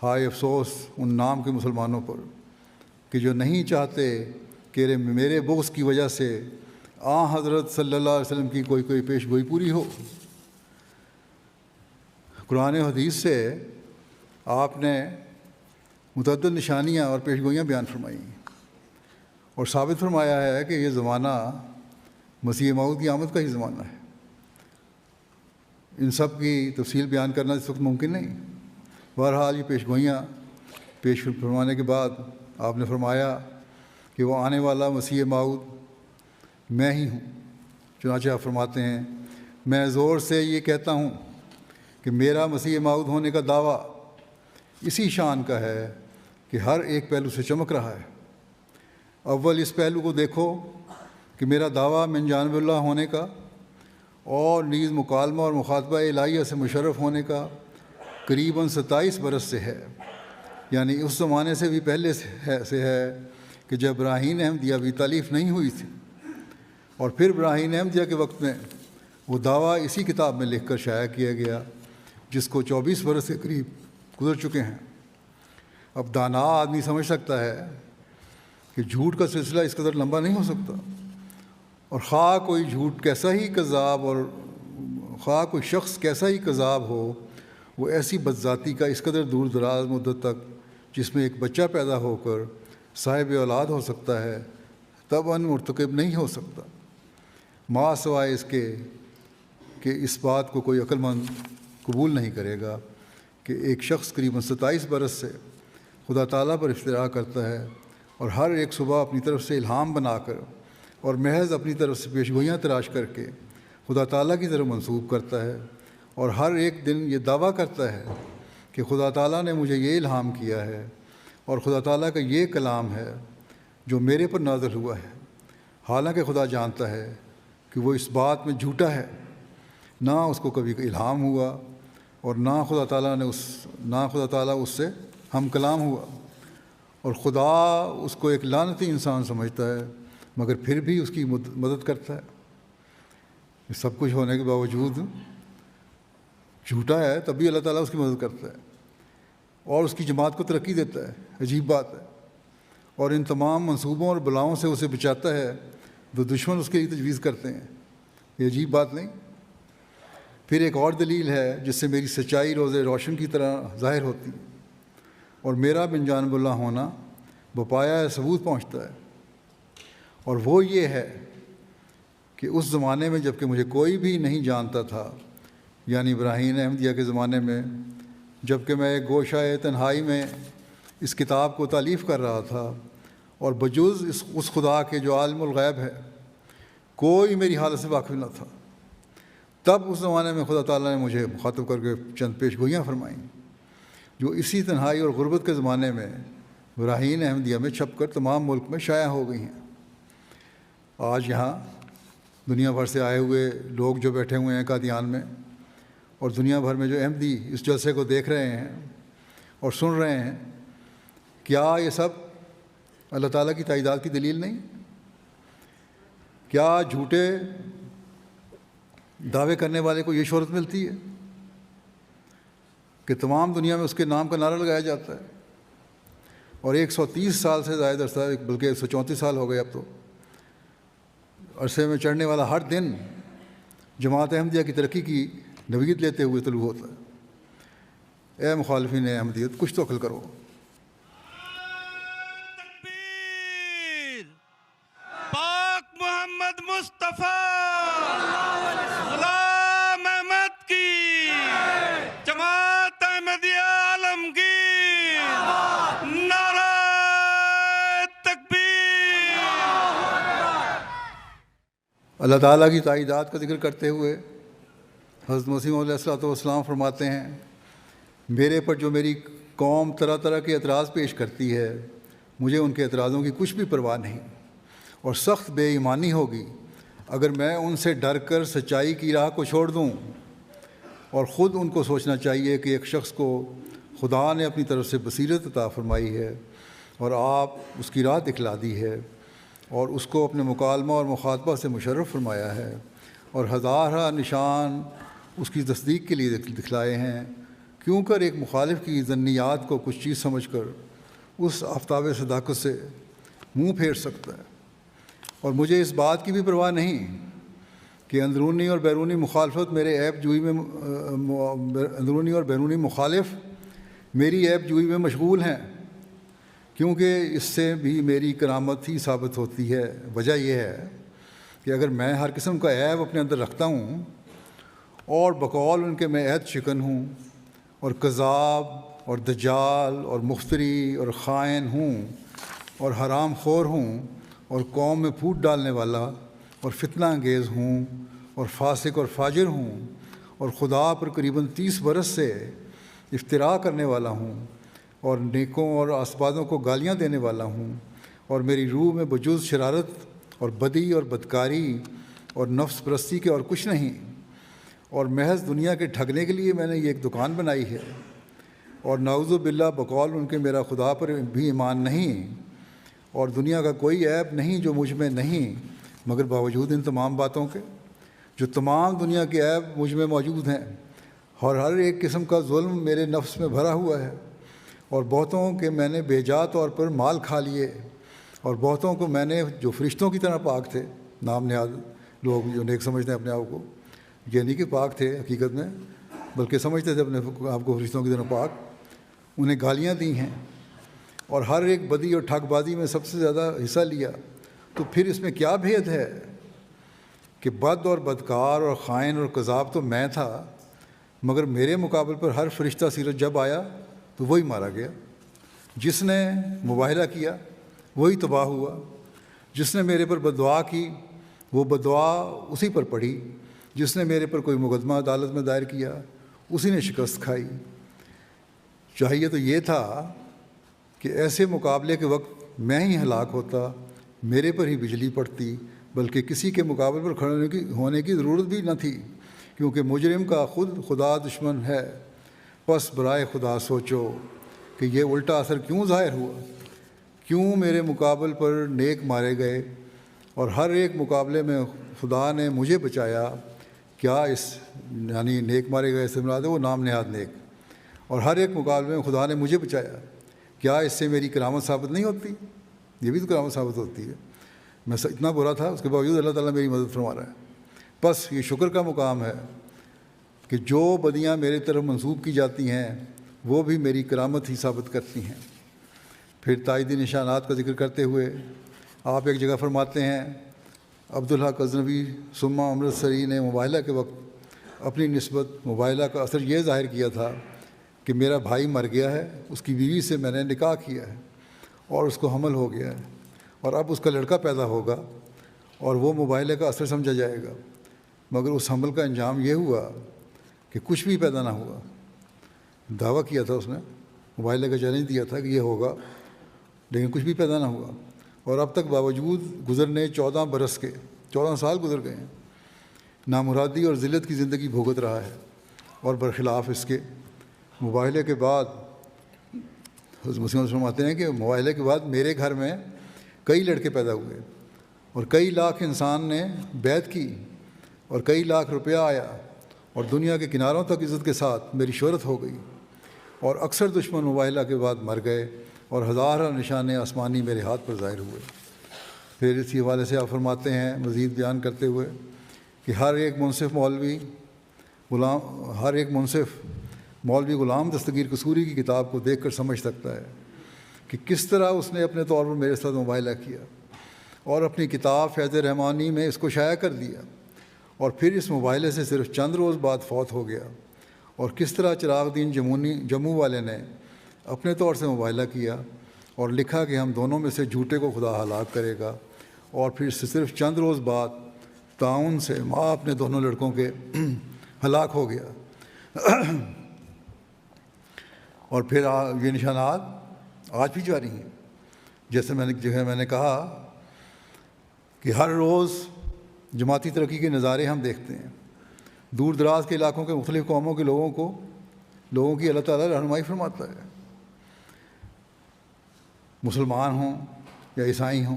ہائے افسوس ان نام کے مسلمانوں پر کہ جو نہیں چاہتے کہ میرے بغض کی وجہ سے حضرت صلی اللہ علیہ وسلم کی کوئی پیش گوئی پوری ہو. قرآن و حدیث سے آپ نے متعدد نشانیاں اور پیش گوئیاں بیان فرمائی اور ثابت فرمایا ہے کہ یہ زمانہ مسیح موعود کی آمد کا ہی زمانہ ہے. ان سب کی تفصیل بیان کرنا اس وقت ممکن نہیں. بہرحال یہ پیش گوئیاں پیش فرمانے کے بعد آپ نے فرمایا کہ وہ آنے والا مسیح موعود میں ہی ہوں. چنانچہ آپ فرماتے ہیں میں زور سے یہ کہتا ہوں کہ میرا مسیح موعود ہونے کا دعویٰ اسی شان کا ہے کہ ہر ایک پہلو سے چمک رہا ہے. اول اس پہلو کو دیکھو کہ میرا دعویٰ من جانب اللہ ہونے کا اور نیز مکالمہ اور مخاطبہ الہیہ سے مشرف ہونے کا قریباً 27 برس سے ہے، یعنی اس زمانے سے بھی پہلے سے ہے کہ جب براہین احمدیہ بھی تالیف نہیں ہوئی تھی، اور پھر براہین احمدیہ کے وقت میں وہ دعویٰ اسی کتاب میں لکھ کر شائع کیا گیا جس کو 24 برس کے قریب گزر چکے ہیں۔ اب دانا آدمی سمجھ سکتا ہے کہ جھوٹ کا سلسلہ اس قدر لمبا نہیں ہو سکتا، اور خواہ کوئی جھوٹ کیسا ہی کذاب اور خواہ کوئی شخص کیسا ہی کذاب ہو، وہ ایسی بدذاتی کا اس قدر دور دراز مدت تک جس میں ایک بچہ پیدا ہو کر صاحب اولاد ہو سکتا ہے طبعاً مرتکب نہیں ہو سکتا، ما سوائے اس کے کہ اس بات کو کوئی عقل مند قبول نہیں کرے گا کہ ایک شخص قریباً 27 برس سے خدا تعالیٰ پر افتراء کرتا ہے اور ہر ایک صبح اپنی طرف سے الہام بنا کر اور محض اپنی طرف سے پیشگوئیاں تلاش کر کے خدا تعالیٰ کی طرف منسوب کرتا ہے، اور ہر ایک دن یہ دعویٰ کرتا ہے کہ خدا تعالیٰ نے مجھے یہ الہام کیا ہے اور خدا تعالیٰ کا یہ کلام ہے جو میرے پر نازل ہوا ہے، حالانکہ خدا جانتا ہے کہ وہ اس بات میں جھوٹا ہے، نہ اس کو کبھی الہام ہوا اور نہ خدا تعالیٰ اس سے ہم کلام ہوا، اور خدا اس کو ایک لعنتی انسان سمجھتا ہے مگر پھر بھی اس کی مدد کرتا ہے۔ یہ سب کچھ ہونے کے باوجود جھوٹا ہے، تب بھی اللہ تعالیٰ اس کی مدد کرتا ہے اور اس کی جماعت کو ترقی دیتا ہے۔ عجیب بات ہے، اور ان تمام منصوبوں اور بلاؤں سے اسے بچاتا ہے جو دشمن اس کے لیے تجویز کرتے ہیں۔ یہ عجیب بات نہیں؟ پھر ایک اور دلیل ہے جس سے میری سچائی روز روشن کی طرح ظاہر ہوتی ہے اور میرا من جانب اللہ ہونا بپایا ثبوت پہنچتا ہے، اور وہ یہ ہے کہ اس زمانے میں جب کہ مجھے کوئی بھی نہیں جانتا تھا، یعنی براہین احمدیہ کے زمانے میں، جب کہ میں ایک گوشہ تنہائی میں اس کتاب کو تالیف کر رہا تھا اور بجز اس خدا کے جو عالم الغیب ہے کوئی میری حالت سے واقف نہ تھا، تب اس زمانے میں خدا تعالیٰ نے مجھے مخاطب کر کے چند پیش گوئیاں فرمائیں جو اسی تنہائی اور غربت کے زمانے میں براہین احمدیہ میں چھپ کر تمام ملک میں شائع ہو گئی ہیں۔ آج یہاں دنیا بھر سے آئے ہوئے لوگ جو بیٹھے ہوئے ہیں قادیان میں، اور دنیا بھر میں جو احمدی اس جلسے کو دیکھ رہے ہیں اور سن رہے ہیں، کیا یہ سب اللہ تعالیٰ کی تائیدات کی دلیل نہیں؟ کیا جھوٹے دعوے کرنے والے کو یہ شہرت ملتی ہے کہ تمام دنیا میں اس کے نام کا نعرہ لگایا جاتا ہے، اور 130 سال سے زائد عرصہ، بلکہ 134 سال ہو گئے اب تو، عرصے میں چڑھنے والا ہر دن جماعت احمدیہ کی ترقی کی نوید لیتے ہوئے طلوع ہوتا ہے۔ اے مخالفین احمدیت، کچھ تو عقل کرو۔ تکبیر! پاک محمد مصطفیٰ غلام احمد کی، جماعت احمدیہ عالمگیر، نعرہ تکبیر! اللہ تعالیٰ کی تائیدات کا ذکر کرتے ہوئے حضرت مسیح موعود علیہ السلام فرماتے ہیں، میرے پر جو میری قوم طرح طرح کے اعتراض پیش کرتی ہے، مجھے ان کے اعتراضوں کی کچھ بھی پرواہ نہیں، اور سخت بے ایمانی ہوگی اگر میں ان سے ڈر کر سچائی کی راہ کو چھوڑ دوں، اور خود ان کو سوچنا چاہیے کہ ایک شخص کو خدا نے اپنی طرف سے بصیرت عطا فرمائی ہے اور آپ اس کی راہ دکھلا دی ہے اور اس کو اپنے مکالمہ اور مخاطبہ سے مشرف فرمایا ہے اور ہزارہ نشان اس کی تصدیق کے لیے دکھلائے ہیں، کیوں کر ایک مخالف کی ظنیات کو کچھ چیز سمجھ کر اس آفتاب صداقت سے منہ پھیر سکتا ہے؟ اور مجھے اس بات کی بھی پرواہ نہیں کہ اندرونی اور بیرونی مخالفت میرے عیب جوئی میں اندرونی اور بیرونی مخالف میری عیب جوئی میں مشغول ہیں، کیونکہ اس سے بھی میری کرامت ہی ثابت ہوتی ہے۔ وجہ یہ ہے کہ اگر میں ہر قسم کا عیب اپنے اندر رکھتا ہوں اور بقول ان کے میں عہد شکن ہوں اور کذاب اور دجال اور مفتری اور خائن ہوں اور حرام خور ہوں اور قوم میں پھوٹ ڈالنے والا اور فتنہ انگیز ہوں اور فاسق اور فاجر ہوں اور خدا پر قریباً 30 برس سے افتراء کرنے والا ہوں اور نیکوں اور آسبادوں کو گالیاں دینے والا ہوں اور میری روح میں بجز شرارت اور بدی اور بدکاری اور نفس پرستی کے اور کچھ نہیں، اور محض دنیا کے ٹھگنے کے لیے میں نے یہ ایک دکان بنائی ہے، اور نعوذ باللہ بقول ان کے میرا خدا پر بھی ایمان نہیں، اور دنیا کا کوئی عیب نہیں جو مجھ میں نہیں، مگر باوجود ان تمام باتوں کے جو تمام دنیا کے عیب مجھ میں موجود ہیں، اور ہر ایک قسم کا ظلم میرے نفس میں بھرا ہوا ہے، اور بہتوں کے میں نے بے جا طور پر مال کھا لیے، اور بہتوں کو میں نے جو فرشتوں کی طرح پاک تھے، نام نہاد لوگ جو نیک سمجھتے ہیں اپنے آپ کو، یہ نہیں کہ پاک تھے حقیقت میں، بلکہ سمجھتے تھے اپنے آپ کو فرشتوں کی طرح پاک، انہیں گالیاں دی ہیں اور ہر ایک بدی اور ٹھگ بازی میں سب سے زیادہ حصہ لیا، تو پھر اس میں کیا بھید ہے کہ بد اور بدکار اور خائن اور کذاب تو میں تھا، مگر میرے مقابل پر ہر فرشتہ سیرت جب آیا تو وہی مارا گیا، جس نے مباہلہ کیا وہی تباہ ہوا، جس نے میرے پر بددعا کی وہ بددعا اسی پر پڑھی، جس نے میرے پر کوئی مقدمہ عدالت میں دائر کیا اسی نے شکست کھائی۔ چاہیے تو یہ تھا کہ ایسے مقابلے کے وقت میں ہی ہلاک ہوتا، میرے پر ہی بجلی پڑتی، بلکہ کسی کے مقابلے پر کھڑے ہونے کی ضرورت بھی نہ تھی، کیونکہ مجرم کا خود خدا دشمن ہے۔ پس برائے خدا سوچو کہ یہ الٹا اثر کیوں ظاہر ہوا، کیوں میرے مقابل پر نیک مارے گئے، اور ہر ایک مقابلے میں خدا نے مجھے بچایا، کیا اس یعنی نیک مارے گئے سے مراد ہے وہ نام نہاد نیک، اور ہر ایک مقابلے میں خدا نے مجھے بچایا، کیا اس سے میری کرامت ثابت نہیں ہوتی؟ یہ بھی تو کرامت ثابت ہوتی ہے، میں اتنا برا تھا اس کے باوجود اللہ تعالیٰ میری مدد فرما رہا ہے۔ بس یہ شکر کا مقام ہے کہ جو بدیاں میرے طرف منسوب کی جاتی ہیں وہ بھی میری کرامت ہی ثابت کرتی ہیں۔ پھر تائیدی نشانات کا ذکر کرتے ہوئے آپ ایک جگہ فرماتے ہیں، عبدالحق غزنوی ثم امرتسری نے مباہلہ کے وقت اپنی نسبت مباہلہ کا اثر یہ ظاہر کیا تھا کہ میرا بھائی مر گیا ہے، اس کی بیوی سے میں نے نکاح کیا ہے اور اس کو حمل ہو گیا ہے، اور اب اس کا لڑکا پیدا ہوگا اور وہ مباہلے کا اثر سمجھا جائے گا، مگر اس حمل کا انجام یہ ہوا کہ کچھ بھی پیدا نہ ہوا۔ دعویٰ کیا تھا اس نے، مباہلے کا چیلنج دیا تھا کہ یہ ہوگا، لیکن کچھ بھی پیدا نہ ہوا، اور اب تک باوجود گزرنے 14 برس کے 14 سال گزر گئے ہیں، نامرادی اور ذلت کی زندگی بھوگت رہا ہے، اور برخلاف اس کے مباہلے کے بعد حضرت مسلم فرماتے ہیں کہ مباہلے کے بعد میرے گھر میں کئی لڑکے پیدا ہوئے، اور کئی لاکھ انسان نے بیعت کی، اور کئی لاکھ روپیہ آیا، اور دنیا کے کناروں تک عزت کے ساتھ میری شہرت ہو گئی، اور اکثر دشمن مباہلہ کے بعد مر گئے، اور ہزارہ نشانے آسمانی میرے ہاتھ پر ظاہر ہوئے۔ پھر اسی حوالے سے آپ فرماتے ہیں مزید بیان کرتے ہوئے کہ ہر ایک منصف مولوی غلام دستگیر قصوری کی کتاب کو دیکھ کر سمجھ سکتا ہے کہ کس طرح اس نے اپنے طور پر میرے ساتھ مباہلہ کیا، اور اپنی کتاب فیض رحمانی میں اس کو شائع کر دیا، اور پھر اس مباہلے سے صرف چند روز بعد فوت ہو گیا، اور کس طرح چراغ دین جموں والے نے اپنے طور سے مباہلہ کیا اور لکھا کہ ہم دونوں میں سے جھوٹے کو خدا ہلاک کرے گا، اور پھر صرف چند روز بعد تعاون سے ماں اپنے دونوں لڑکوں کے ہلاک ہو گیا۔ اور پھر یہ نشانات آج بھی جاری ہیں، جیسے میں نے کہا کہ ہر روز جماعتی ترقی کے نظارے ہم دیکھتے ہیں، دور دراز کے علاقوں کے مختلف قوموں کے لوگوں کی اللہ تعالیٰ رہنمائی فرماتا ہے، مسلمان ہوں یا عیسائی ہوں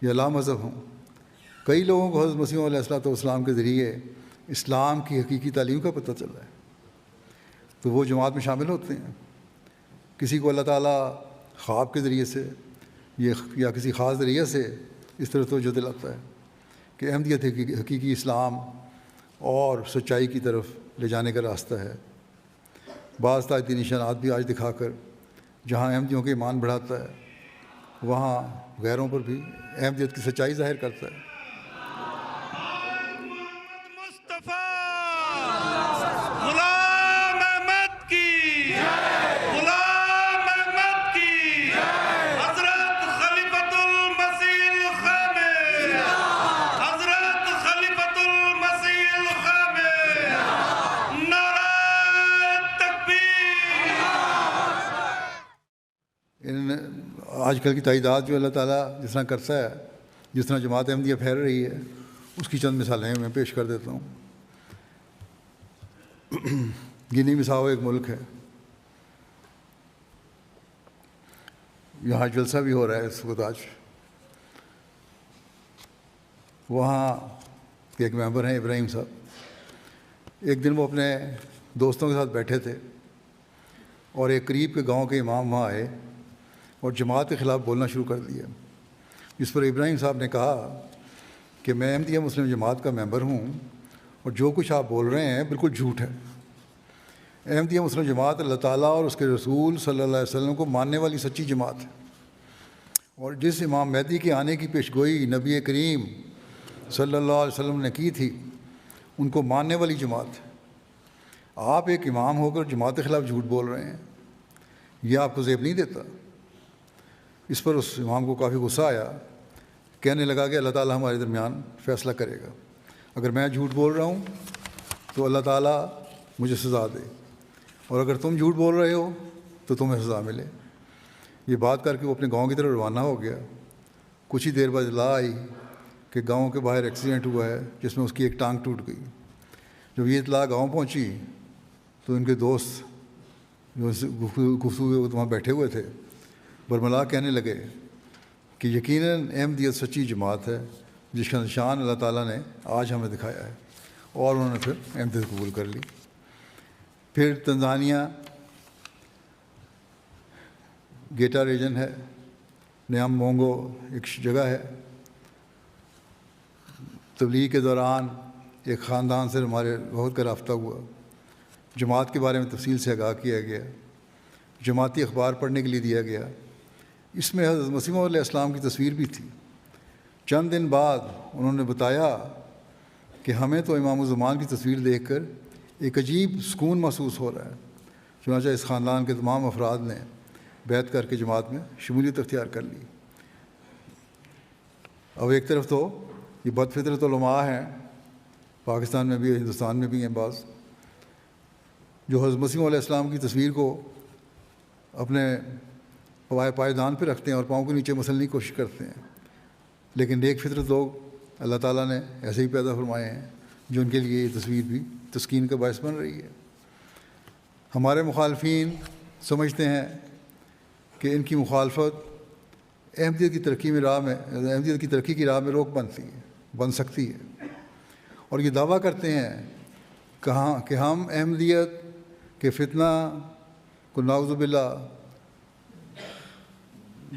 یا لا مذہب ہوں۔ کئی لوگوں کو حضرت مسیح علیہ الصلوۃ والسلام کے ذریعے اسلام کی حقیقی تعلیم کا پتہ چلا ہے، تو وہ جماعت میں شامل ہوتے ہیں۔ کسی کو اللہ تعالیٰ خواب کے ذریعے سے یا کسی خاص ذریعے سے اس طرح توجہ دلاتا ہے کہ احمدیت حقیقی اسلام اور سچائی کی طرف لے جانے کا راستہ ہے۔ بعض تائیدی نشانات بھی آج دکھا کر جہاں احمدیوں کے ایمان بڑھاتا ہے، وہاں غیروں پر بھی احمدیت کی سچائی ظاہر کرتا ہے۔ آج کل کی تعداد جو اللہ تعالیٰ جس طرح کرتا ہے، جس طرح جماعت احمدیہ پھیل رہی ہے، اس کی چند مثالیں میں پیش کر دیتا ہوں۔ گینی بساؤ ایک ملک ہے، یہاں جلسہ بھی ہو رہا ہے اس وقت آج۔ وہاں کے ایک ممبر ہیں ابراہیم صاحب، ایک دن وہ اپنے دوستوں کے ساتھ بیٹھے تھے اور ایک قریب کے گاؤں کے امام وہاں آئے اور جماعت کے خلاف بولنا شروع کر دیا، جس پر ابراہیم صاحب نے کہا کہ میں احمدیہ مسلم جماعت کا ممبر ہوں اور جو کچھ آپ بول رہے ہیں بالکل جھوٹ ہے۔ احمدیہ مسلم جماعت اللہ تعالیٰ اور اس کے رسول صلی اللہ علیہ وسلم کو ماننے والی سچی جماعت ہے، اور جس امام مہدی کے آنے کی پیشگوئی نبی کریم صلی اللہ علیہ وسلم نے کی تھی ان کو ماننے والی جماعت ہے۔ آپ ایک امام ہو کر جماعت کے خلاف جھوٹ بول رہے ہیں، یہ آپ کو زیب نہیں دیتا؟ اس پر اس امام کو کافی غصہ آیا، کہنے لگا کہ اللہ تعالیٰ ہمارے درمیان فیصلہ کرے گا، اگر میں جھوٹ بول رہا ہوں تو اللہ تعالیٰ مجھے سزا دے، اور اگر تم جھوٹ بول رہے ہو تو تمہیں سزا ملے۔ یہ بات کر کے وہ اپنے گاؤں کی طرف روانہ ہو گیا۔ کچھ ہی دیر بعد اطلاع آئی کہ گاؤں کے باہر ایکسیڈنٹ ہوا ہے جس میں اس کی ایک ٹانگ ٹوٹ گئی۔ جب یہ اطلاع گاؤں پہنچی تو ان کے دوست جو گفتگو وہاں بیٹھے ہوئے تھے برملا کہنے لگے کہ یقیناً احمدیت سچی جماعت ہے جس کا نشان اللہ تعالیٰ نے آج ہمیں دکھایا ہے، اور انہوں نے پھر احمدیت قبول کر لی۔ پھر تنزانیہ گیٹا ریجن ہے، نیام مونگو ایک جگہ ہے۔ تبلیغ کے دوران ایک خاندان سے ہمارے بہت کا رابطہ ہوا، جماعت کے بارے میں تفصیل سے آگاہ کیا گیا، جماعتی اخبار پڑھنے کے لیے دیا گیا۔ اس میں حضرت مسیح موعود علیہ السلام کی تصویر بھی تھی۔ چند دن بعد انہوں نے بتایا کہ ہمیں تو امام الزمان کی تصویر دیکھ کر ایک عجیب سکون محسوس ہو رہا ہے۔ چنانچہ اس خاندان کے تمام افراد نے بیعت کر کے جماعت میں شمولیت اختیار کر لی۔ اب ایک طرف تو یہ بد فطرت علماء ہیں، پاکستان میں بھی ہندوستان میں بھی ہیں بعض، جو حضرت مسیح علیہ السلام کی تصویر کو اپنے پائیدان پہ رکھتے ہیں اور پاؤں کے نیچے مسلنے کی کوشش کرتے ہیں، لیکن نیک فطرت لوگ اللہ تعالیٰ نے ایسے ہی پیدا فرمائے ہیں جو ان کے لیے یہ تصویر بھی تسکین کا باعث بن رہی ہے۔ ہمارے مخالفین سمجھتے ہیں کہ ان کی مخالفت احمدیت کی ترقی کی راہ میں روک بن سکتی ہے، اور یہ دعویٰ کرتے ہیں کہ ہم احمدیت کے فتنہ کو نعوذ باللہ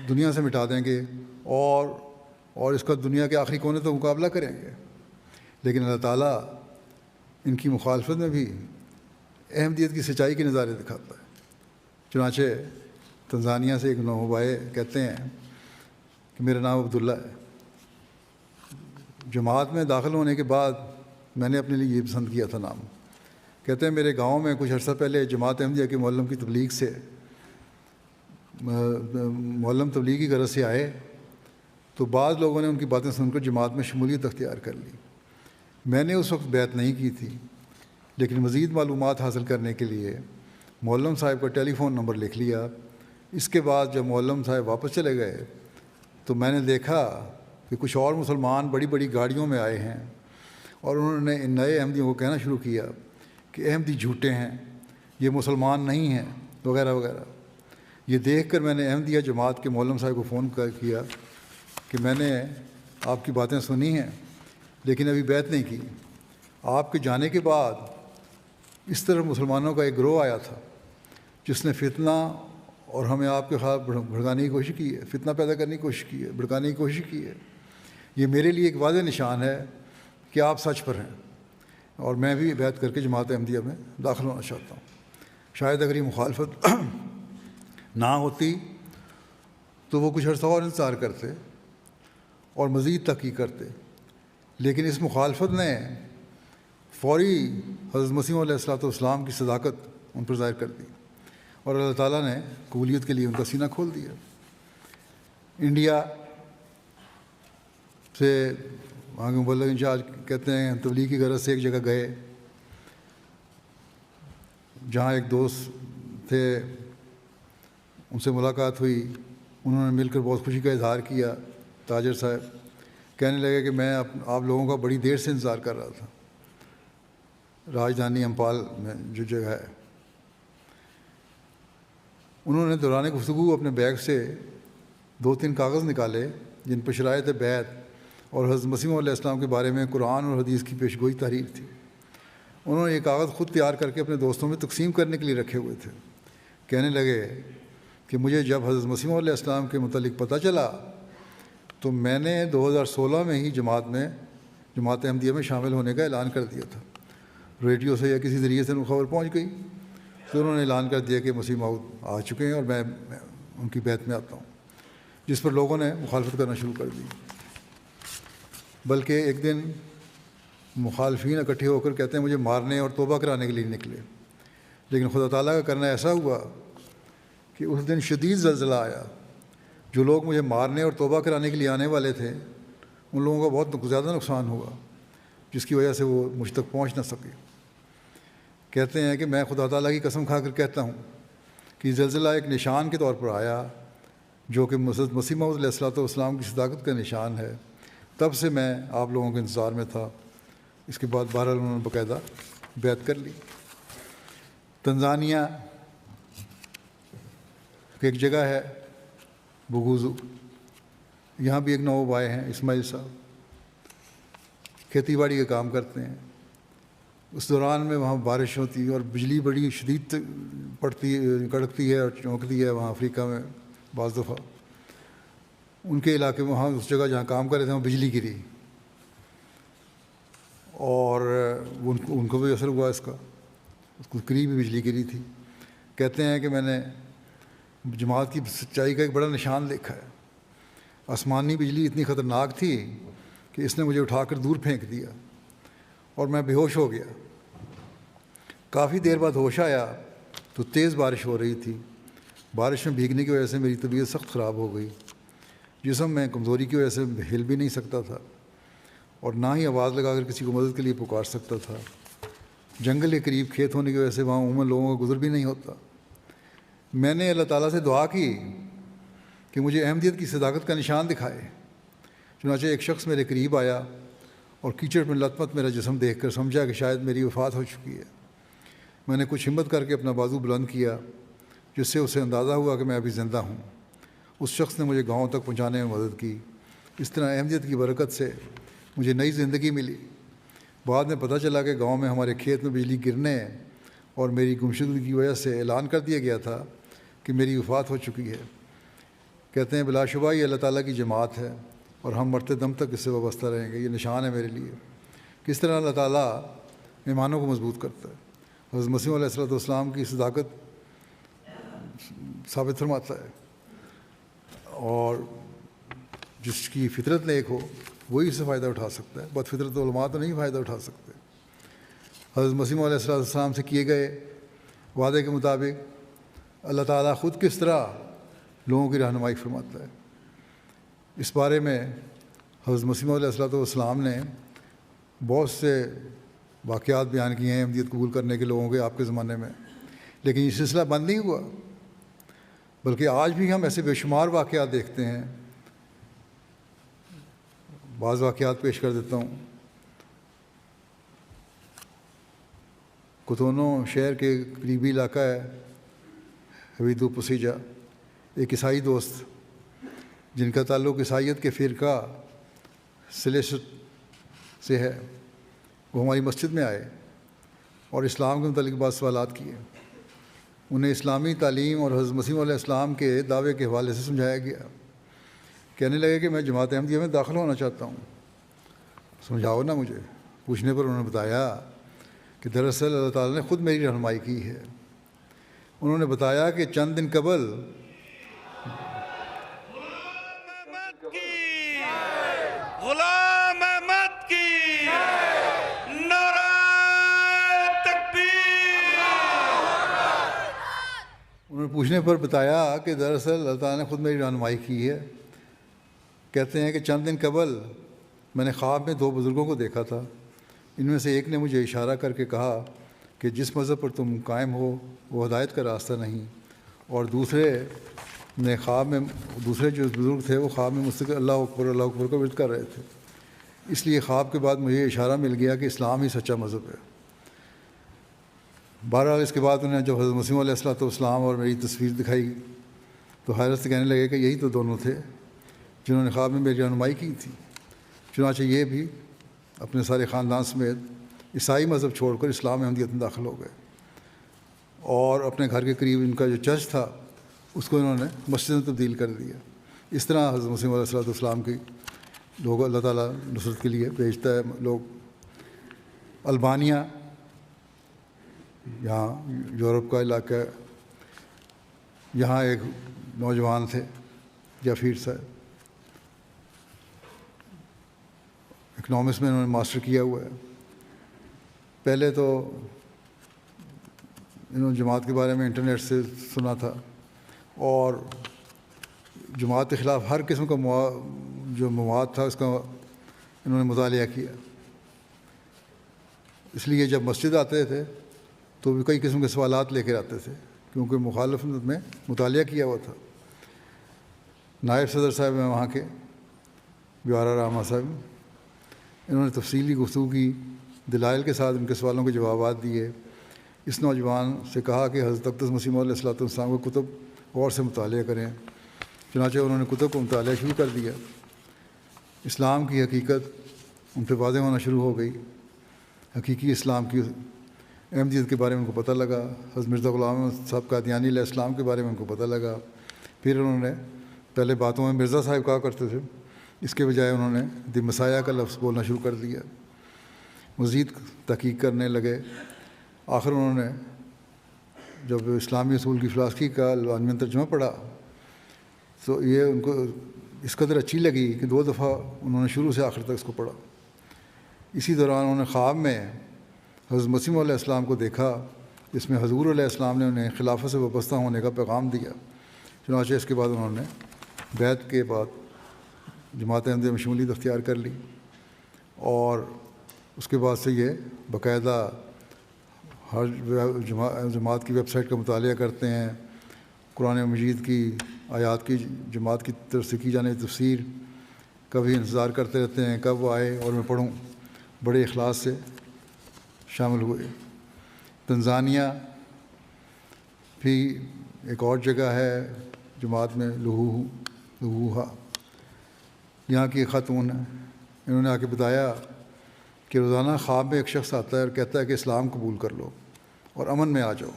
دنیا سے مٹا دیں گے اور اس کا دنیا کے آخری کونے تک مقابلہ کریں گے، لیکن اللہ تعالیٰ ان کی مخالفت میں بھی احمدیت کی سچائی کے نظارے دکھاتا ہے۔ چنانچہ تنزانیہ سے ایک نوبائے کہتے ہیں کہ میرا نام عبداللہ ہے، جماعت میں داخل ہونے کے بعد میں نے اپنے لیے یہ پسند کیا تھا نام۔ کہتے ہیں میرے گاؤں میں کچھ عرصہ پہلے جماعت احمدیہ کے معلم کی تبلیغ سے معلم تبلیغ کی غرض سے آئے تو بعض لوگوں نے ان کی باتیں سن کر جماعت میں شمولیت اختیار کر لی۔ میں نے اس وقت بیعت نہیں کی تھی، لیکن مزید معلومات حاصل کرنے کے لیے معلم صاحب کا ٹیلی فون نمبر لکھ لیا۔ اس کے بعد جب معلم صاحب واپس چلے گئے تو میں نے دیکھا کہ کچھ اور مسلمان بڑی بڑی گاڑیوں میں آئے ہیں، اور انہوں نے ان نئے احمدیوں کو کہنا شروع کیا کہ احمدی جھوٹے ہیں، یہ مسلمان نہیں ہیں، وغیرہ وغیرہ۔ یہ دیکھ کر میں نے احمدیہ جماعت کے معلم صاحب کو فون کیا کہ میں نے آپ کی باتیں سنی ہیں لیکن ابھی بیعت نہیں کی۔ آپ کے جانے کے بعد اس طرح مسلمانوں کا ایک گروہ آیا تھا جس نے فتنہ اور ہمیں آپ کے خلاف بھڑکانے کی کوشش کی ہے، فتنہ پیدا کرنے کی کوشش کی ہے، بھڑکانے کی کوشش کی ہے۔ یہ میرے لیے ایک واضح نشان ہے کہ آپ سچ پر ہیں، اور میں بھی بیعت کر کے جماعت احمدیہ میں داخل ہونا چاہتا ہوں۔ شاید اگر یہ مخالفت نہ ہوتی تو وہ کچھ عرصہ اور انتظار کرتے اور مزید تحقیق کرتے، لیکن اس مخالفت نے فوری حضرت مسیح علیہ السلام کی صداقت ان پر ظاہر کر دی، اور اللہ تعالیٰ نے قبولیت کے لیے ان کا سینہ کھول دیا۔ انڈیا سے وہاں کے مبلغ انچارج کہتے ہیں تبلیغ کی غرض سے ایک جگہ گئے جہاں ایک دوست تھے ان سے ملاقات ہوئی، انہوں نے مل کر بہت خوشی کا اظہار کیا۔ تاجر صاحب کہنے لگے کہ میں آپ لوگوں کا بڑی دیر سے انتظار کر رہا تھا، راجدھانی امپال میں جو جگہ ہے۔ انہوں نے دوران گفتگو اپنے بیگ سے 2-3 کاغذ نکالے جن پر شرائط بیعت اور حضرت مسیح علیہ السلام کے بارے میں قرآن اور حدیث کی پیشگوئی تحریر تھی۔ انہوں نے یہ کاغذ خود تیار کر کے اپنے دوستوں میں تقسیم کرنے کے لیے رکھے ہوئے تھے۔ کہنے لگے کہ مجھے جب حضرت مسیح علیہ السلام کے متعلق پتہ چلا تو میں نے 2016 میں ہی جماعت احمدیہ میں شامل ہونے کا اعلان کر دیا تھا۔ ریڈیو سے یا کسی ذریعے سے خبر پہنچ گئی تو انہوں نے اعلان کر دیا کہ مسیح موعود آ چکے ہیں اور میں ان کی بیعت میں آتا ہوں، جس پر لوگوں نے مخالفت کرنا شروع کر دی۔ بلکہ ایک دن مخالفین اکٹھے ہو کر کہتے ہیں مجھے مارنے اور توبہ کرانے کے لیے نکلے، لیکن خدا تعالیٰ کا کرنا ایسا ہوا کہ اس دن شدید زلزلہ آیا۔ جو لوگ مجھے مارنے اور توبہ کرانے کے لیے آنے والے تھے ان لوگوں کا بہت زیادہ نقصان ہوا، جس کی وجہ سے وہ مجھ تک پہنچ نہ سکے۔ کہتے ہیں کہ میں خدا تعالیٰ کی قسم کھا کر کہتا ہوں کہ زلزلہ ایک نشان کے طور پر آیا جو کہ مسیح موعود علیہ الصلوۃ والسلام کی صداقت کا نشان ہے۔ تب سے میں آپ لوگوں کے انتظار میں تھا۔ اس کے بعد بہرحال انہوں نے باقاعدہ بیعت کر لی۔ تنزانیہ کی ایک جگہ ہے بگوزو، یہاں بھی ایک نواب آئے ہیں اسماعیل صاحب، کھیتی باڑی کا کام کرتے ہیں۔ اس دوران میں وہاں بارش ہوتی ہے اور بجلی بڑی شدید پڑتی کڑکتی ہے اور چونکتی ہے وہاں افریقہ میں۔ بعض دفعہ ان کے علاقے میں وہاں اس جگہ جہاں کام کر رہے تھے وہاں بجلی گری اور ان کو بھی اثر ہوا اس کا، اس کو قریب بھی بجلی گری تھی۔ کہتے ہیں کہ میں نے جماعت کی سچائی کا ایک بڑا نشان دیکھا ہے۔ آسمانی بجلی اتنی خطرناک تھی کہ اس نے مجھے اٹھا کر دور پھینک دیا اور میں بے ہوش ہو گیا۔ کافی دیر بعد ہوش آیا تو تیز بارش ہو رہی تھی۔ بارش میں بھیگنے کی وجہ سے میری طبیعت سخت خراب ہو گئی۔ جسم میں کمزوری کی وجہ سے ہل بھی نہیں سکتا تھا اور نہ ہی آواز لگا کر کسی کو مدد کے لیے پکار سکتا تھا۔ جنگل کے قریب کھیت ہونے کی وجہ سے وہاں عموماً لوگوں کا گزر بھی نہیں ہوتا۔ میں نے اللہ تعالیٰ سے دعا کی کہ مجھے احمدیت کی صداقت کا نشان دکھائے۔ چنانچہ ایک شخص میرے قریب آیا اور کیچڑ میں لت پت میرا جسم دیکھ کر سمجھا کہ شاید میری وفات ہو چکی ہے۔ میں نے کچھ ہمت کر کے اپنا بازو بلند کیا جس سے اسے اندازہ ہوا کہ میں ابھی زندہ ہوں۔ اس شخص نے مجھے گاؤں تک پہنچانے میں مدد کی۔ اس طرح احمدیت کی برکت سے مجھے نئی زندگی ملی۔ بعد میں پتہ چلا کہ گاؤں میں ہمارے کھیت میں بجلی گرنے اور میری گمشدگی کی وجہ سے اعلان کر دیا گیا تھا کہ میری وفات ہو چکی ہے۔ کہتے ہیں بلا شبہ یہ اللہ تعالیٰ کی جماعت ہے اور ہم مرتے دم تک اس سے وابستہ رہیں گے۔ یہ نشان ہے میرے لیے کس طرح اللہ تعالیٰ ایمانوں کو مضبوط کرتا ہے۔ حضرت مسیح علیہ السلام کی صداقت ثابت فرماتا ہے اور جس کی فطرت نیک ہو وہی اس سے فائدہ اٹھا سکتا ہے۔ بد فطرت علماء تو نہیں فائدہ اٹھا سکتے۔ حضرت مسیح علیہ السلام سے کیے گئے وعدے کے مطابق اللہ تعالیٰ خود کس طرح لوگوں کی رہنمائی فرماتا ہے، اس بارے میں حضرت مسیح علیہ السلام نے بہت سے واقعات بیان کیے ہیں احمدیت قبول کرنے کے لوگوں کے آپ کے زمانے میں، لیکن یہ سلسلہ بند نہیں ہوا، بلکہ آج بھی ہم ایسے بے شمار واقعات دیکھتے ہیں۔ بعض واقعات پیش کر دیتا ہوں۔ کوتونو شہر کے قریبی علاقہ ہے حویدو پسیجا، ایک عیسائی دوست جن کا تعلق عیسائیت کے فرقہ سلیسٹ سے ہے، وہ ہماری مسجد میں آئے اور اسلام کے متعلق بعض سوالات کیے۔ انہیں اسلامی تعلیم اور حضرت مسیح علیہ السلام کے دعوے کے حوالے سے سمجھایا گیا۔ کہنے لگے کہ میں جماعت احمدیہ میں داخل ہونا چاہتا ہوں، سمجھاؤ نا مجھے۔ پوچھنے پر انہوں نے بتایا کہ دراصل اللہ تعالیٰ نے خود میری رہنمائی کی ہے۔ انہوں نے بتایا کہ چند دن قبل غلام احمد کی نعرہ تکبیر۔ انہوں نے پوچھنے پر بتایا کہ دراصل اللہ تعالیٰ نے خود میری رہنمائی کی ہے۔ کہتے ہیں کہ چند دن قبل میں نے خواب میں 2 بزرگوں کو دیکھا تھا۔ ان میں سے ایک نے مجھے اشارہ کر کے کہا کہ جس مذہب پر تم قائم ہو وہ ہدایت کا راستہ نہیں، اور دوسرے نے خواب میں، دوسرے جو بزرگ تھے وہ خواب میں مجھ سے اللہ اکبر کا ورد کر رہے تھے. اس لیے خواب کے بعد مجھے یہ اشارہ مل گیا کہ اسلام ہی سچا مذہب ہے. بہرحال اس کے بعد انہیں جب حضرت مسیح علیہ السلام اور میری تصویر دکھائی تو حیرت سے کہنے لگے کہ یہی تو دونوں تھے جنہوں نے خواب میں میری رہنمائی کی تھی. چنانچہ یہ بھی اپنے سارے خاندان سمیت عیسائی مذہب چھوڑ کر اسلام احمدیت میں داخل ہو گئے، اور اپنے گھر کے قریب ان کا جو چرچ تھا اس کو انہوں نے مسجد میں تبدیل کر دیا. اس طرح حضرت مسیح علیہ السلام کی لوگ اللہ تعالیٰ نصرت کے لیے بھیجتا ہے. لوگ البانیہ، یہاں یورپ کا علاقہ ہے، یہاں ایک نوجوان تھے جعفیر صاحب، اکنامکس میں انہوں نے ماسٹر کیا ہوا ہے. پہلے تو انہوں نے جماعت کے بارے میں انٹرنیٹ سے سنا تھا اور جماعت کے خلاف ہر قسم کا جو مواد تھا اس کا انہوں نے مطالعہ کیا. اس لیے جب مسجد آتے تھے تو بھی کئی قسم کے سوالات لے کر آتے تھے کیونکہ مخالفت میں مطالعہ کیا ہوا تھا. نائب صدر صاحب ہیں وہاں کے بیارہ رحمہ صاحب، انہوں نے تفصیلی گفتگو کی، دلائل کے ساتھ ان کے سوالوں کے جوابات دیے. اس نوجوان سے کہا کہ حضرت اقدس مسیح موعود علیہ السلام کو کتب غور سے مطالعہ کریں. چنانچہ انہوں نے کتب کو مطالعہ شروع کر دیا. اسلام کی حقیقت ان پہ واضح ہونا شروع ہو گئی. حقیقی اسلام کی احمدیت کے بارے میں ان کو پتہ لگا. حضرت مرزا غلام احمد صاحب قادیانی علیہ السلام کے بارے میں ان کو پتہ لگا. پھر انہوں نے پہلے باتوں میں مرزا صاحب کہا کرتے تھے، اس کے بجائے انہوں نے دی مسیح کا لفظ بولنا شروع کر دیا. مزید تحقیق کرنے لگے. آخر انہوں نے جب اسلامی اصول کی فلاسفی کا البانوی ترجمہ پڑھا تو یہ ان کو اس قدر اچھی لگی کہ 2 دفعہ انہوں نے شروع سے آخر تک اس کو پڑھا. اسی دوران انہوں نے خواب میں حضرت مسیح علیہ السلام کو دیکھا جس میں حضور علیہ السلام نے انہیں خلافت سے وابستہ ہونے کا پیغام دیا. چنانچہ اس کے بعد انہوں نے بیعت کے بعد جماعت احمدیہ میں شمولیت اختیار کر لی، اور اس کے بعد سے یہ باقاعدہ ہر جماعت کی ویب سائٹ کا مطالعہ کرتے ہیں. قرآن مجید کی آیات کی جماعت کی طرف سے کی جانے تفسیر کا بھی انتظار کرتے رہتے ہیں کب وہ آئے اور میں پڑھوں. بڑے اخلاص سے شامل ہوئے. تنزانیہ بھی ایک اور جگہ ہے جماعت میں، لہوہا، یہاں کی ایک خاتون ہے. انہوں نے آ کے بتایا کہ روزانہ خواب میں ایک شخص آتا ہے اور کہتا ہے کہ اسلام قبول کر لو اور امن میں آ جاؤ.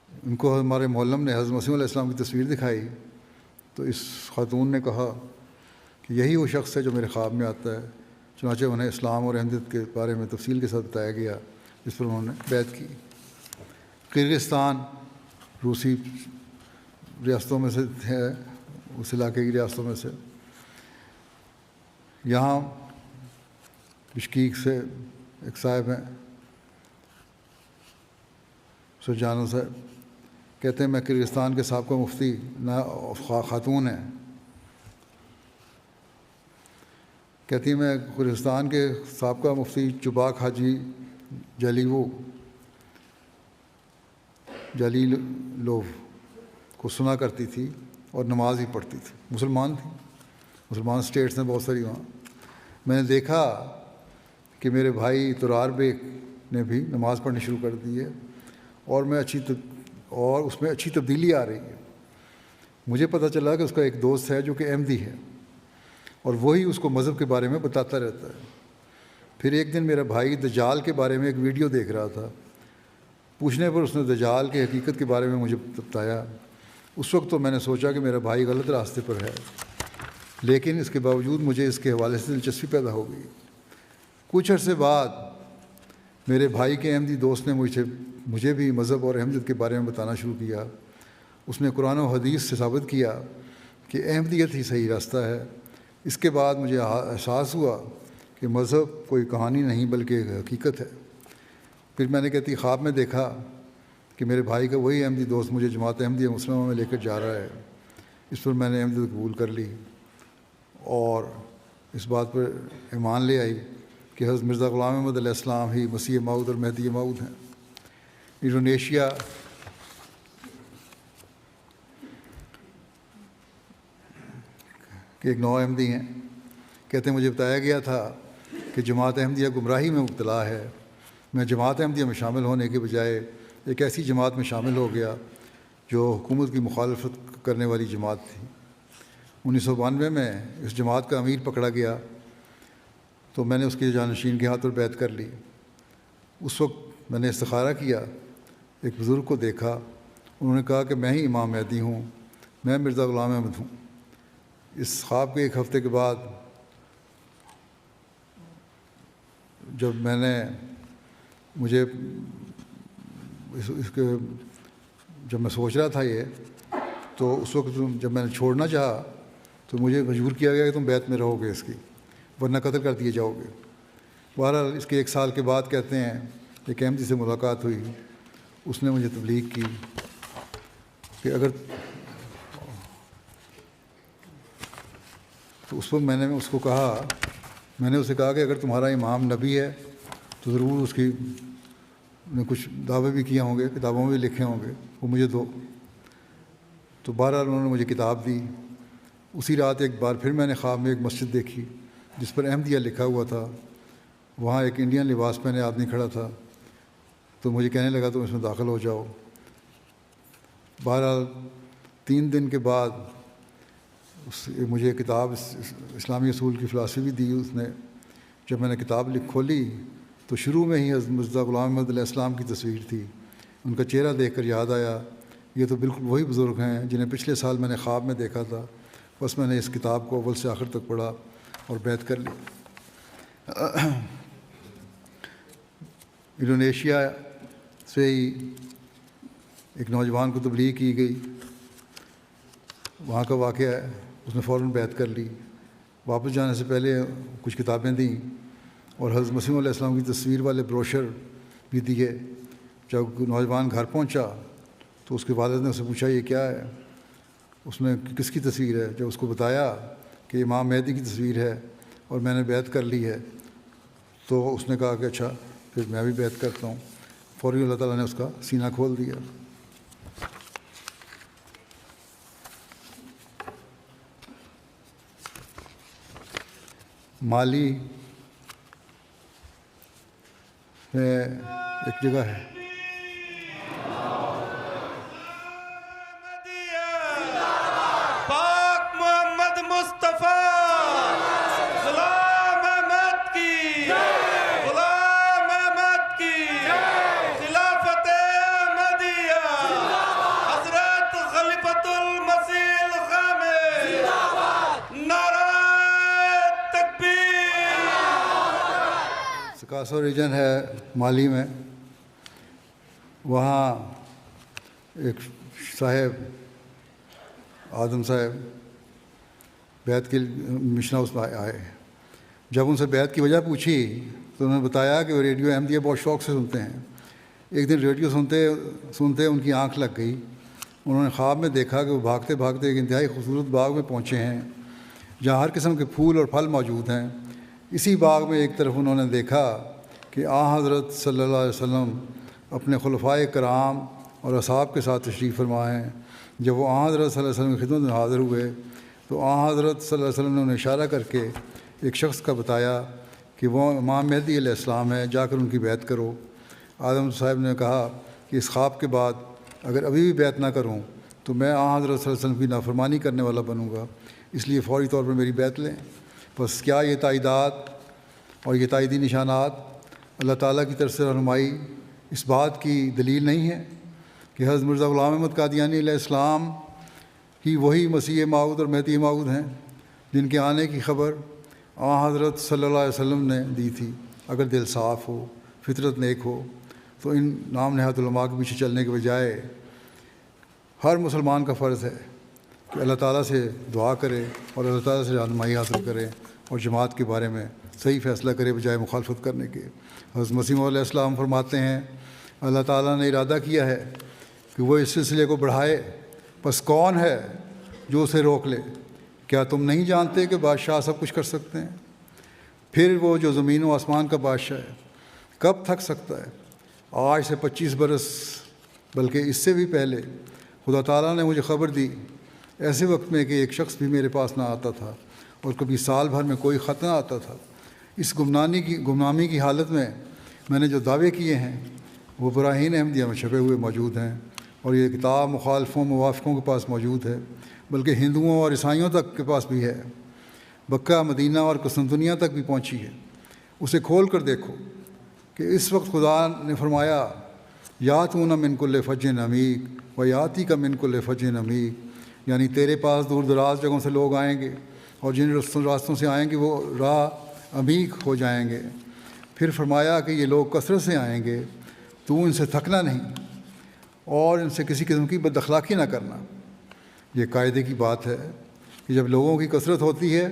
ان کو ہمارے معلم نے حضرت مسیح علیہ السلام کی تصویر دکھائی تو اس خاتون نے کہا کہ یہی وہ شخص ہے جو میرے خواب میں آتا ہے. چنانچہ انہیں اسلام اور احمدیت کے بارے میں تفصیل کے ساتھ بتایا گیا جس پر انہوں نے بیعت کی. کرغزستان روسی ریاستوں میں سے ہے، اس علاقے کی ریاستوں میں سے. یہاں بشکیک سے ایک صاحب ہیں سرجانو صاحب، کہتے ہیں میں کرغزستان کے سابقہ مفتی خاتون ہیں، کہتی ہیں میں کرغزستان کے سابقہ مفتی چوباک حاجی جلیلوف کو سنا کرتی تھی اور نماز ہی پڑھتی تھی. مسلمان تھی، مسلمان اسٹیٹس ہیں بہت ساری وہاں. میں نے دیکھا کہ میرے بھائی ترار بیگ نے بھی نماز پڑھنی شروع کر دی ہے اور اس میں اچھی تبدیلی آ رہی ہے. مجھے پتہ چلا کہ اس کا ایک دوست ہے جو کہ احمدی ہے اور وہی اس کو مذہب کے بارے میں بتاتا رہتا ہے. پھر ایک دن میرا بھائی دجال کے بارے میں ایک ویڈیو دیکھ رہا تھا. پوچھنے پر اس نے دجال کی حقیقت کے بارے میں مجھے بتایا. اس وقت تو میں نے سوچا کہ میرا بھائی غلط راستے پر ہے، لیکن اس کے باوجود مجھے اس کے حوالے سے دلچسپی پیدا ہو گئی. کچھ عرصے بعد میرے بھائی کے احمدی دوست نے مجھے بھی مذہب اور احمدیت کے بارے میں بتانا شروع کیا. اس نے قرآن و حدیث سے ثابت کیا کہ احمدیت ہی صحیح راستہ ہے. اس کے بعد مجھے احساس ہوا کہ مذہب کوئی کہانی نہیں بلکہ ایک حقیقت ہے. پھر میں نے کہتی خواب میں دیکھا کہ میرے بھائی کا وہی احمدی دوست مجھے جماعت احمدیہ مسلمہ میں لے کر جا رہا ہے. اس پر میں نے احمدیت قبول کر لی اور اس بات پر ایمان لے آئی کہ حضرت مرزا غلام احمد علیہ السلام ہی مسیح موعود اور مہدی موعود ہیں. انڈونیشیا کہ ایک نو احمدی ہیں، کہتے ہیں مجھے بتایا گیا تھا کہ جماعت احمدیہ گمراہی میں مبتلا ہے، میں جماعت احمدیہ میں شامل ہونے کے بجائے ایک ایسی جماعت میں شامل ہو گیا جو حکومت کی مخالفت کرنے والی جماعت تھی۔ 1992 میں اس جماعت کا امیر پکڑا گیا تو میں نے اس کے جانشین کے ہاتھ پر بیعت کر لی۔ اس وقت میں نے استخارہ کیا، ایک بزرگ کو دیکھا، انہوں نے کہا کہ میں ہی امام مہدی ہوں، میں مرزا غلام احمد ہوں۔ اس خواب کے ایک ہفتے کے بعد جب میں نے مجھے اس کے جب میں سوچ رہا تھا یہ، تو اس وقت جب میں نے چھوڑنا چاہا تو مجھے مجبور کیا گیا کہ تم بیعت میں رہو گے اس کی، ورنہ قتل کر دیے جاؤ گے۔ بہرحال اس کے 1 سال کے بعد کہتے ہیں ایک احمدی سے ملاقات ہوئی، اس نے مجھے تبلیغ کی کہ اگر تو اس وقت میں نے اس کو کہا، میں نے اسے کہا کہ اگر تمہارا امام نبی ہے تو ضرور اس کی نے کچھ دعوے بھی کیے ہوں گے، کتابوں میں بھی لکھے ہوں گے، وہ مجھے دو۔ تو بہرحال انہوں نے مجھے کتاب دی۔ اسی رات ایک بار پھر میں نے خواب میں ایک مسجد دیکھی جس پر احمدیہ لکھا ہوا تھا، وہاں ایک انڈین لباس پہنے آدمی کھڑا تھا، تو مجھے کہنے لگا تم اس میں داخل ہو جاؤ۔ بہرحال 3 دن کے بعد مجھے کتاب اسلامی اصول کی فلاسفی بھی دی اس نے۔ جب میں نے کتاب کھولی تو شروع میں ہی حضرت مرزا غلام احمد علیہ السلام کی تصویر تھی۔ ان کا چہرہ دیکھ کر یاد آیا یہ تو بالکل وہی بزرگ ہیں جنہیں پچھلے سال میں نے خواب میں دیکھا تھا۔ بس میں نے اس کتاب کو اول سے آخر تک پڑھا اور بیعت کر لی۔ انڈونیشیا سے ہی ایک نوجوان کو تبلیغ کی گئی، وہاں کا واقعہ ہے، اس نے فوراً بیعت کر لی۔ واپس جانے سے پہلے کچھ کتابیں دیں اور حضرت مسیح علیہ السلام کی تصویر والے بروشر بھی دیے۔ جب نوجوان گھر پہنچا تو اس کے والد نے اسے پوچھا یہ کیا ہے؟ اس نے کس کی تصویر ہے؟ جب اس کو بتایا کہ امام مہدی کی تصویر ہے اور میں نے بیعت کر لی ہے، تو اس نے کہا کہ اچھا پھر میں بھی بیعت کرتا ہوں۔ فوری اللہ تعالیٰ نے اس کا سینہ کھول دیا۔ مالی میں ایک جگہ ہے پاک محمد مصطفیٰ غلام احمد کی، غلام احمد کی خلافت احمدیہ، حضرت خلیفۃ المسیح الخامس، نعرہ تکبیر۔ سکاسو ریجن ہے مالی میں، وہاں ایک صاحب آدم صاحب بیعت کے مشن ہاؤس میں آئے۔ جب ان سے بیعت کی وجہ پوچھی تو انہوں نے بتایا کہ وہ ریڈیو احمدیہ بہت شوق سے سنتے ہیں۔ ایک دن ریڈیو سنتے ان کی آنکھ لگ گئی۔ انہوں نے خواب میں دیکھا کہ وہ بھاگتے بھاگتے ایک انتہائی خوبصورت باغ میں پہنچے ہیں جہاں ہر قسم کے پھول اور پھل موجود ہیں۔ اسی باغ میں ایک طرف انہوں نے دیکھا کہ حضرت صلی اللہ علیہ وسلم اپنے خلفائے کرام اور اصحاب کے ساتھ تشریف فرما ہیں۔ جب وہ حضرت صلی اللہ علیہ وسلم کی خدمت میں حاضر ہوئے تو حضرت صلی اللہ علیہ وسلم نے انہیں اشارہ کر کے ایک شخص کا بتایا کہ وہ امام مہدی علیہ السلام ہے، جا کر ان کی بیعت کرو۔ آدم صاحب نے کہا کہ اس خواب کے بعد اگر ابھی بھی بیعت نہ کروں تو میں حضرت صلی اللہ علیہ وسلم کی نافرمانی کرنے والا بنوں گا، اس لیے فوری طور پر میری بیعت لیں۔ بس کیا یہ تائیدات اور یہ تائیدی نشانات اللہ تعالیٰ کی طرف سے رہنمائی اس بات کی دلیل نہیں ہے کہ حضرت مرزا غلام احمد قادیانی علیہ السلام ہی وہی مسیح موعود اور مہدی موعود ہیں جن کے آنے کی خبر حضرت صلی اللہ علیہ وسلم نے دی تھی؟ اگر دل صاف ہو، فطرت نیک ہو، تو ان نام نہاد علماء کے پیچھے چلنے کے بجائے ہر مسلمان کا فرض ہے کہ اللہ تعالیٰ سے دعا کرے اور اللہ تعالیٰ سے رہنمائی حاصل کرے اور جماعت کے بارے میں صحیح فیصلہ کرے بجائے مخالفت کرنے کے۔ حضرت مسیح علیہ السلام فرماتے ہیں اللہ تعالیٰ نے ارادہ کیا ہے کہ وہ اس سلسلے کو بڑھائے، بس کون ہے جو اسے روک لے؟ کیا تم نہیں جانتے کہ بادشاہ سب کچھ کر سکتے ہیں؟ پھر وہ جو زمین و آسمان کا بادشاہ ہے کب تھک سکتا ہے؟ آج سے 25 برس بلکہ اس سے بھی پہلے خدا تعالیٰ نے مجھے خبر دی ایسے وقت میں کہ ایک شخص بھی میرے پاس نہ آتا تھا اور کبھی سال بھر میں کوئی خط نہ آتا تھا۔ اس گمنامی کی حالت میں نے جو دعوے کیے ہیں وہ براہین احمدیہ میں چھپے ہوئے موجود ہیں، اور یہ کتاب مخالفوں موافقوں کے پاس موجود ہے، بلکہ ہندوؤں اور عیسائیوں تک کے پاس بھی ہے، مکہ، مدینہ اور قسطنطنیہ تک بھی پہنچی ہے۔ اسے کھول کر دیکھو کہ اس وقت خدا نے فرمایا یاتون من کل فج عمیق و یاتی کا من کل فج عمیق، یعنی تیرے پاس دور دراز جگہوں سے لوگ آئیں گے، اور جن راستوں سے آئیں گے وہ راہ عمیق ہو جائیں گے۔ پھر فرمایا کہ یہ لوگ کثرت سے آئیں گے، تو ان سے تھکنا نہیں اور ان سے کسی قسم کی بد اخلاقی نہ کرنا۔ یہ قاعدے کی بات ہے کہ جب لوگوں کی کثرت ہوتی ہے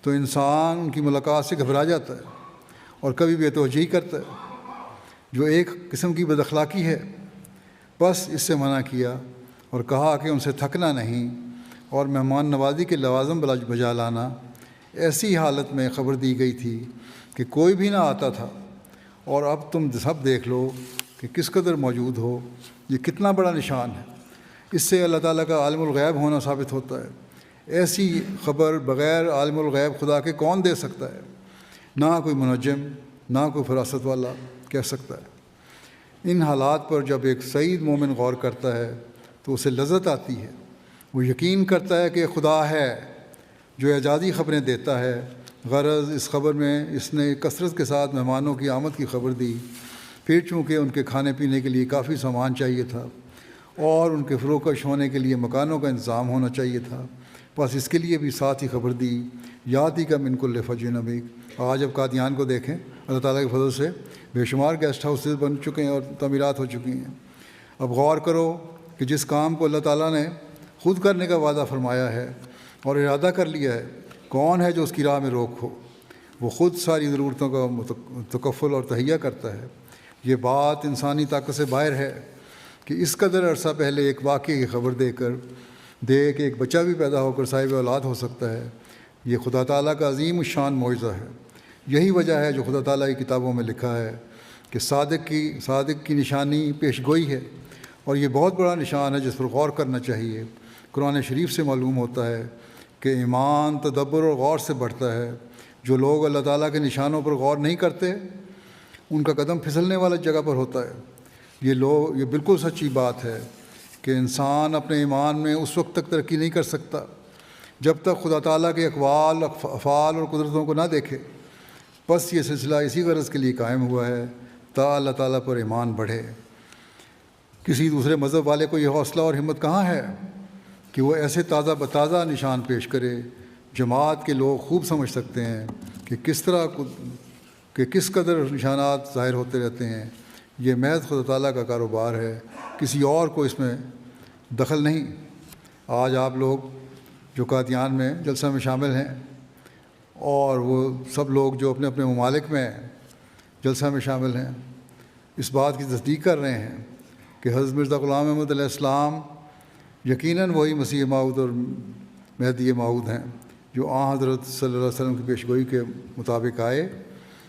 تو انسان ان کی ملاقات سے گھبرا جاتا ہے اور کبھی بے توجہی کرتا ہے، جو ایک قسم کی بد اخلاقی ہے۔ بس اس سے منع کیا اور کہا کہ ان سے تھکنا نہیں اور مہمان نوازی کے لوازم بجا لانا۔ ایسی حالت میں خبر دی گئی تھی کہ کوئی بھی نہ آتا تھا، اور اب تم سب دیکھ لو کہ کس قدر موجود ہو۔ یہ کتنا بڑا نشان ہے۔ اس سے اللہ تعالیٰ کا عالم الغیب ہونا ثابت ہوتا ہے۔ ایسی خبر بغیر عالم الغیب خدا کے کون دے سکتا ہے؟ نہ کوئی منجم، نہ کوئی فراست والا کہہ سکتا ہے۔ ان حالات پر جب ایک سعید مومن غور کرتا ہے تو اسے لذت آتی ہے۔ وہ یقین کرتا ہے کہ خدا ہے جو اعجازی خبریں دیتا ہے۔ غرض اس خبر میں اس نے کثرت کے ساتھ مہمانوں کی آمد کی خبر دی، پھر چونکہ ان کے کھانے پینے کے لیے کافی سامان چاہیے تھا اور ان کے فروکش ہونے کے لیے مکانوں کا انتظام ہونا چاہیے تھا، بس اس کے لیے بھی ساتھ ہی خبر دی یاتی کا من کل فج عمیق۔ آج اب قادیان کو دیکھیں، اللہ تعالیٰ کے فضل سے بے شمار گیسٹ ہاؤسز بن چکے ہیں اور تعمیرات ہو چکی ہیں۔ اب غور کرو کہ جس کام کو اللہ تعالیٰ نے خود کرنے کا وعدہ فرمایا ہے اور ارادہ کر لیا ہے، کون ہے جو اس کی راہ میں روک ہو؟ وہ خود ساری ضرورتوں کا تکفل اور تہیہ کرتا ہے۔ یہ بات انسانی طاقت سے باہر ہے کہ اس قدر عرصہ پہلے ایک واقعے کی خبر دے کہ ایک بچہ بھی پیدا ہو کر صاحب اولاد ہو سکتا ہے۔ یہ خدا تعالیٰ کا عظیم الشان معجزہ ہے۔ یہی وجہ ہے جو خدا تعالیٰ کی کتابوں میں لکھا ہے کہ صادق کی نشانی پیش گوئی ہے، اور یہ بہت بڑا نشان ہے جس پر غور کرنا چاہیے۔ قرآن شریف سے معلوم ہوتا ہے کہ ایمان تدبر اور غور سے بڑھتا ہے۔ جو لوگ اللہ تعالیٰ کے نشانوں پر غور نہیں کرتے ان کا قدم پھسلنے والی جگہ پر ہوتا ہے۔ یہ بالکل سچی بات ہے کہ انسان اپنے ایمان میں اس وقت تک ترقی نہیں کر سکتا جب تک خدا تعالیٰ کے اقوال، افعال اور قدرتوں کو نہ دیکھے۔ بس یہ سلسلہ اسی غرض کے لیے قائم ہوا ہے تا اللہ تعالیٰ پر ایمان بڑھے۔ کسی دوسرے مذہب والے کو یہ حوصلہ اور ہمت کہاں ہے کہ وہ ایسے تازہ بتازہ نشان پیش کرے۔ جماعت کے لوگ خوب سمجھ سکتے ہیں کہ کس قدر نشانات ظاہر ہوتے رہتے ہیں۔ یہ محض خدا تعالیٰ کا کاروبار ہے، کسی اور کو اس میں دخل نہیں۔ آج آپ لوگ جو قادیان میں جلسہ میں شامل ہیں، اور وہ سب لوگ جو اپنے اپنے ممالک میں جلسہ میں شامل ہیں، اس بات کی تصدیق کر رہے ہیں کہ حضرت مرزا غلام احمد علیہ السلام یقیناً وہی مسیح موعود اور مہدی موعود ہیں جو حضرت صلی اللہ علیہ وسلم کی پیشگوئی کے مطابق آئے،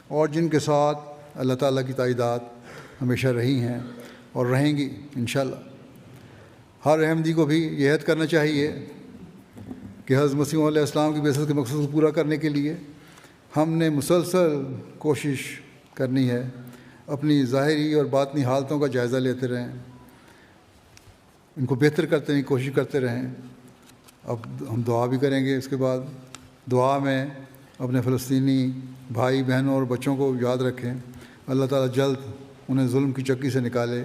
اور جن کے ساتھ اللہ تعالیٰ کی تائیدات ہمیشہ رہی ہیں اور رہیں گی انشاءاللہ۔ ہر احمدی کو بھی یہ عہد کرنا چاہیے کہ حضرت مسیح علیہ السلام کی بعثت کے مقصد کو پورا کرنے کے لیے ہم نے مسلسل کوشش کرنی ہے، اپنی ظاہری اور باطنی حالتوں کا جائزہ لیتے رہیں، ان کو بہتر کرتے کی کوشش کرتے رہیں۔ اب ہم دعا بھی کریں گے۔ اس کے بعد دعا میں اپنے فلسطینی بھائی بہنوں اور بچوں کو یاد رکھیں، اللہ تعالیٰ جلد انہیں ظلم کی چکی سے نکالے۔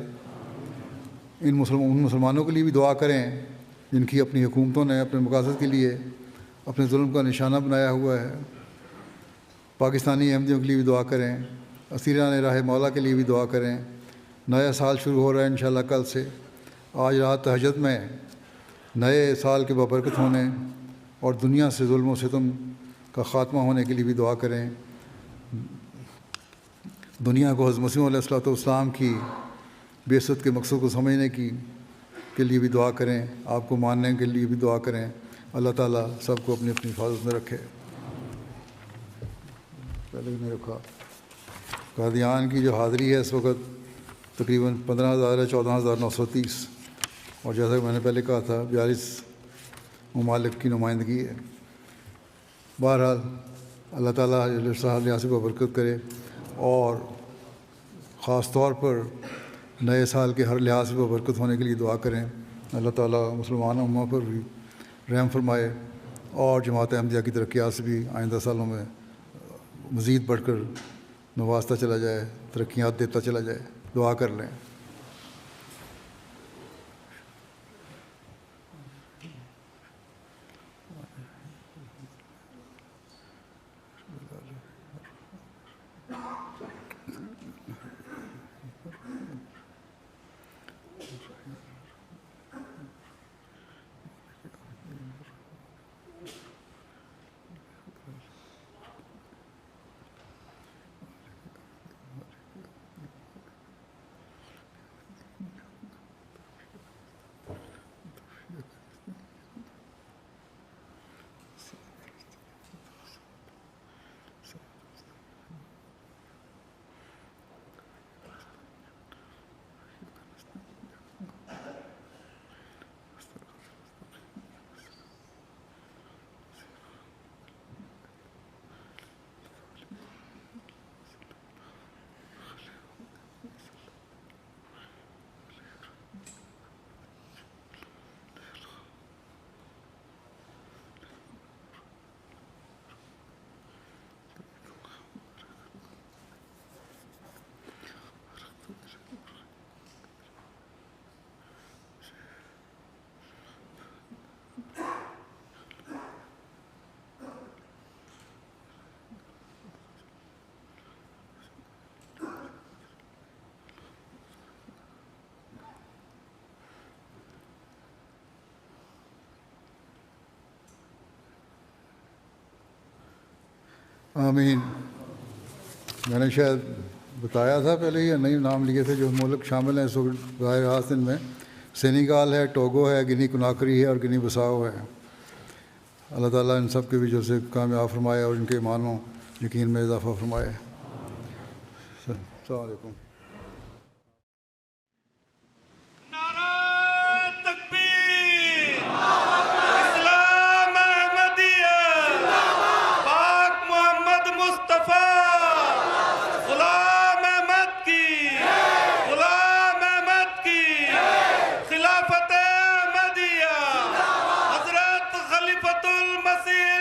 ان مسلمانوں کے لیے بھی دعا کریں جن کی اپنی حکومتوں نے اپنے مقاصد کے لیے اپنے ظلم کا نشانہ بنایا ہوا ہے۔ پاکستانی احمدیوں کے لیے بھی دعا کریں، اسیران راہ مولا کے لیے بھی دعا کریں۔ نیا سال شروع ہو رہا ہے انشاءاللہ کل سے۔ آج رات تہجد میں نئے سال کے بابرکت ہونے اور دنیا سے ظلم و ستم کا خاتمہ ہونے کے لیے بھی دعا کریں۔ دنیا کو حضرت مسیح علیہ السلام کی بعثت کے مقصد کو سمجھنے کے لیے بھی دعا کریں، آپ کو ماننے کے لیے بھی دعا کریں۔ اللہ تعالیٰ سب کو اپنی اپنی حفاظت میں رکھے۔ پہلے بھی نہیں رکھا۔ قادیان کی جو حاضری ہے اس وقت تقریباً 15,000 ہے، 14,930، اور جیسا کہ میں نے پہلے کہا تھا 42 ممالک کی نمائندگی ہے۔ بہرحال اللہ تعالیٰ صاحب ریاست کو برکت کرے، اور خاص طور پر نئے سال کے ہر لحاظ سے برکت ہونے کے لیے دعا کریں۔ اللہ تعالیٰ مسلمان امہ پر بھی رحم فرمائے، اور جماعت احمدیہ کی ترقیات سے بھی آئندہ سالوں میں مزید بڑھ کر نوازتا چلا جائے، ترقیات دیتا چلا جائے۔ دعا کر لیں۔ آمین۔ میں نے شاید بتایا تھا پہلے یا نہیں، نام لیے تھے جو ملک شامل ہیں اس وقت ظاہر راست ان میں سینیگال ہے، ٹوگو ہے، گنی کناکری ہے اور گنی بساؤ ہے۔ اللہ تعالیٰ ان سب کے بھی جو سے کامیاب فرمائے اور ان کے ایمان و یقین میں اضافہ فرمائے۔ السلام علیکم۔ خلافت احمدیہ، حضرت خلیفۃ المسیح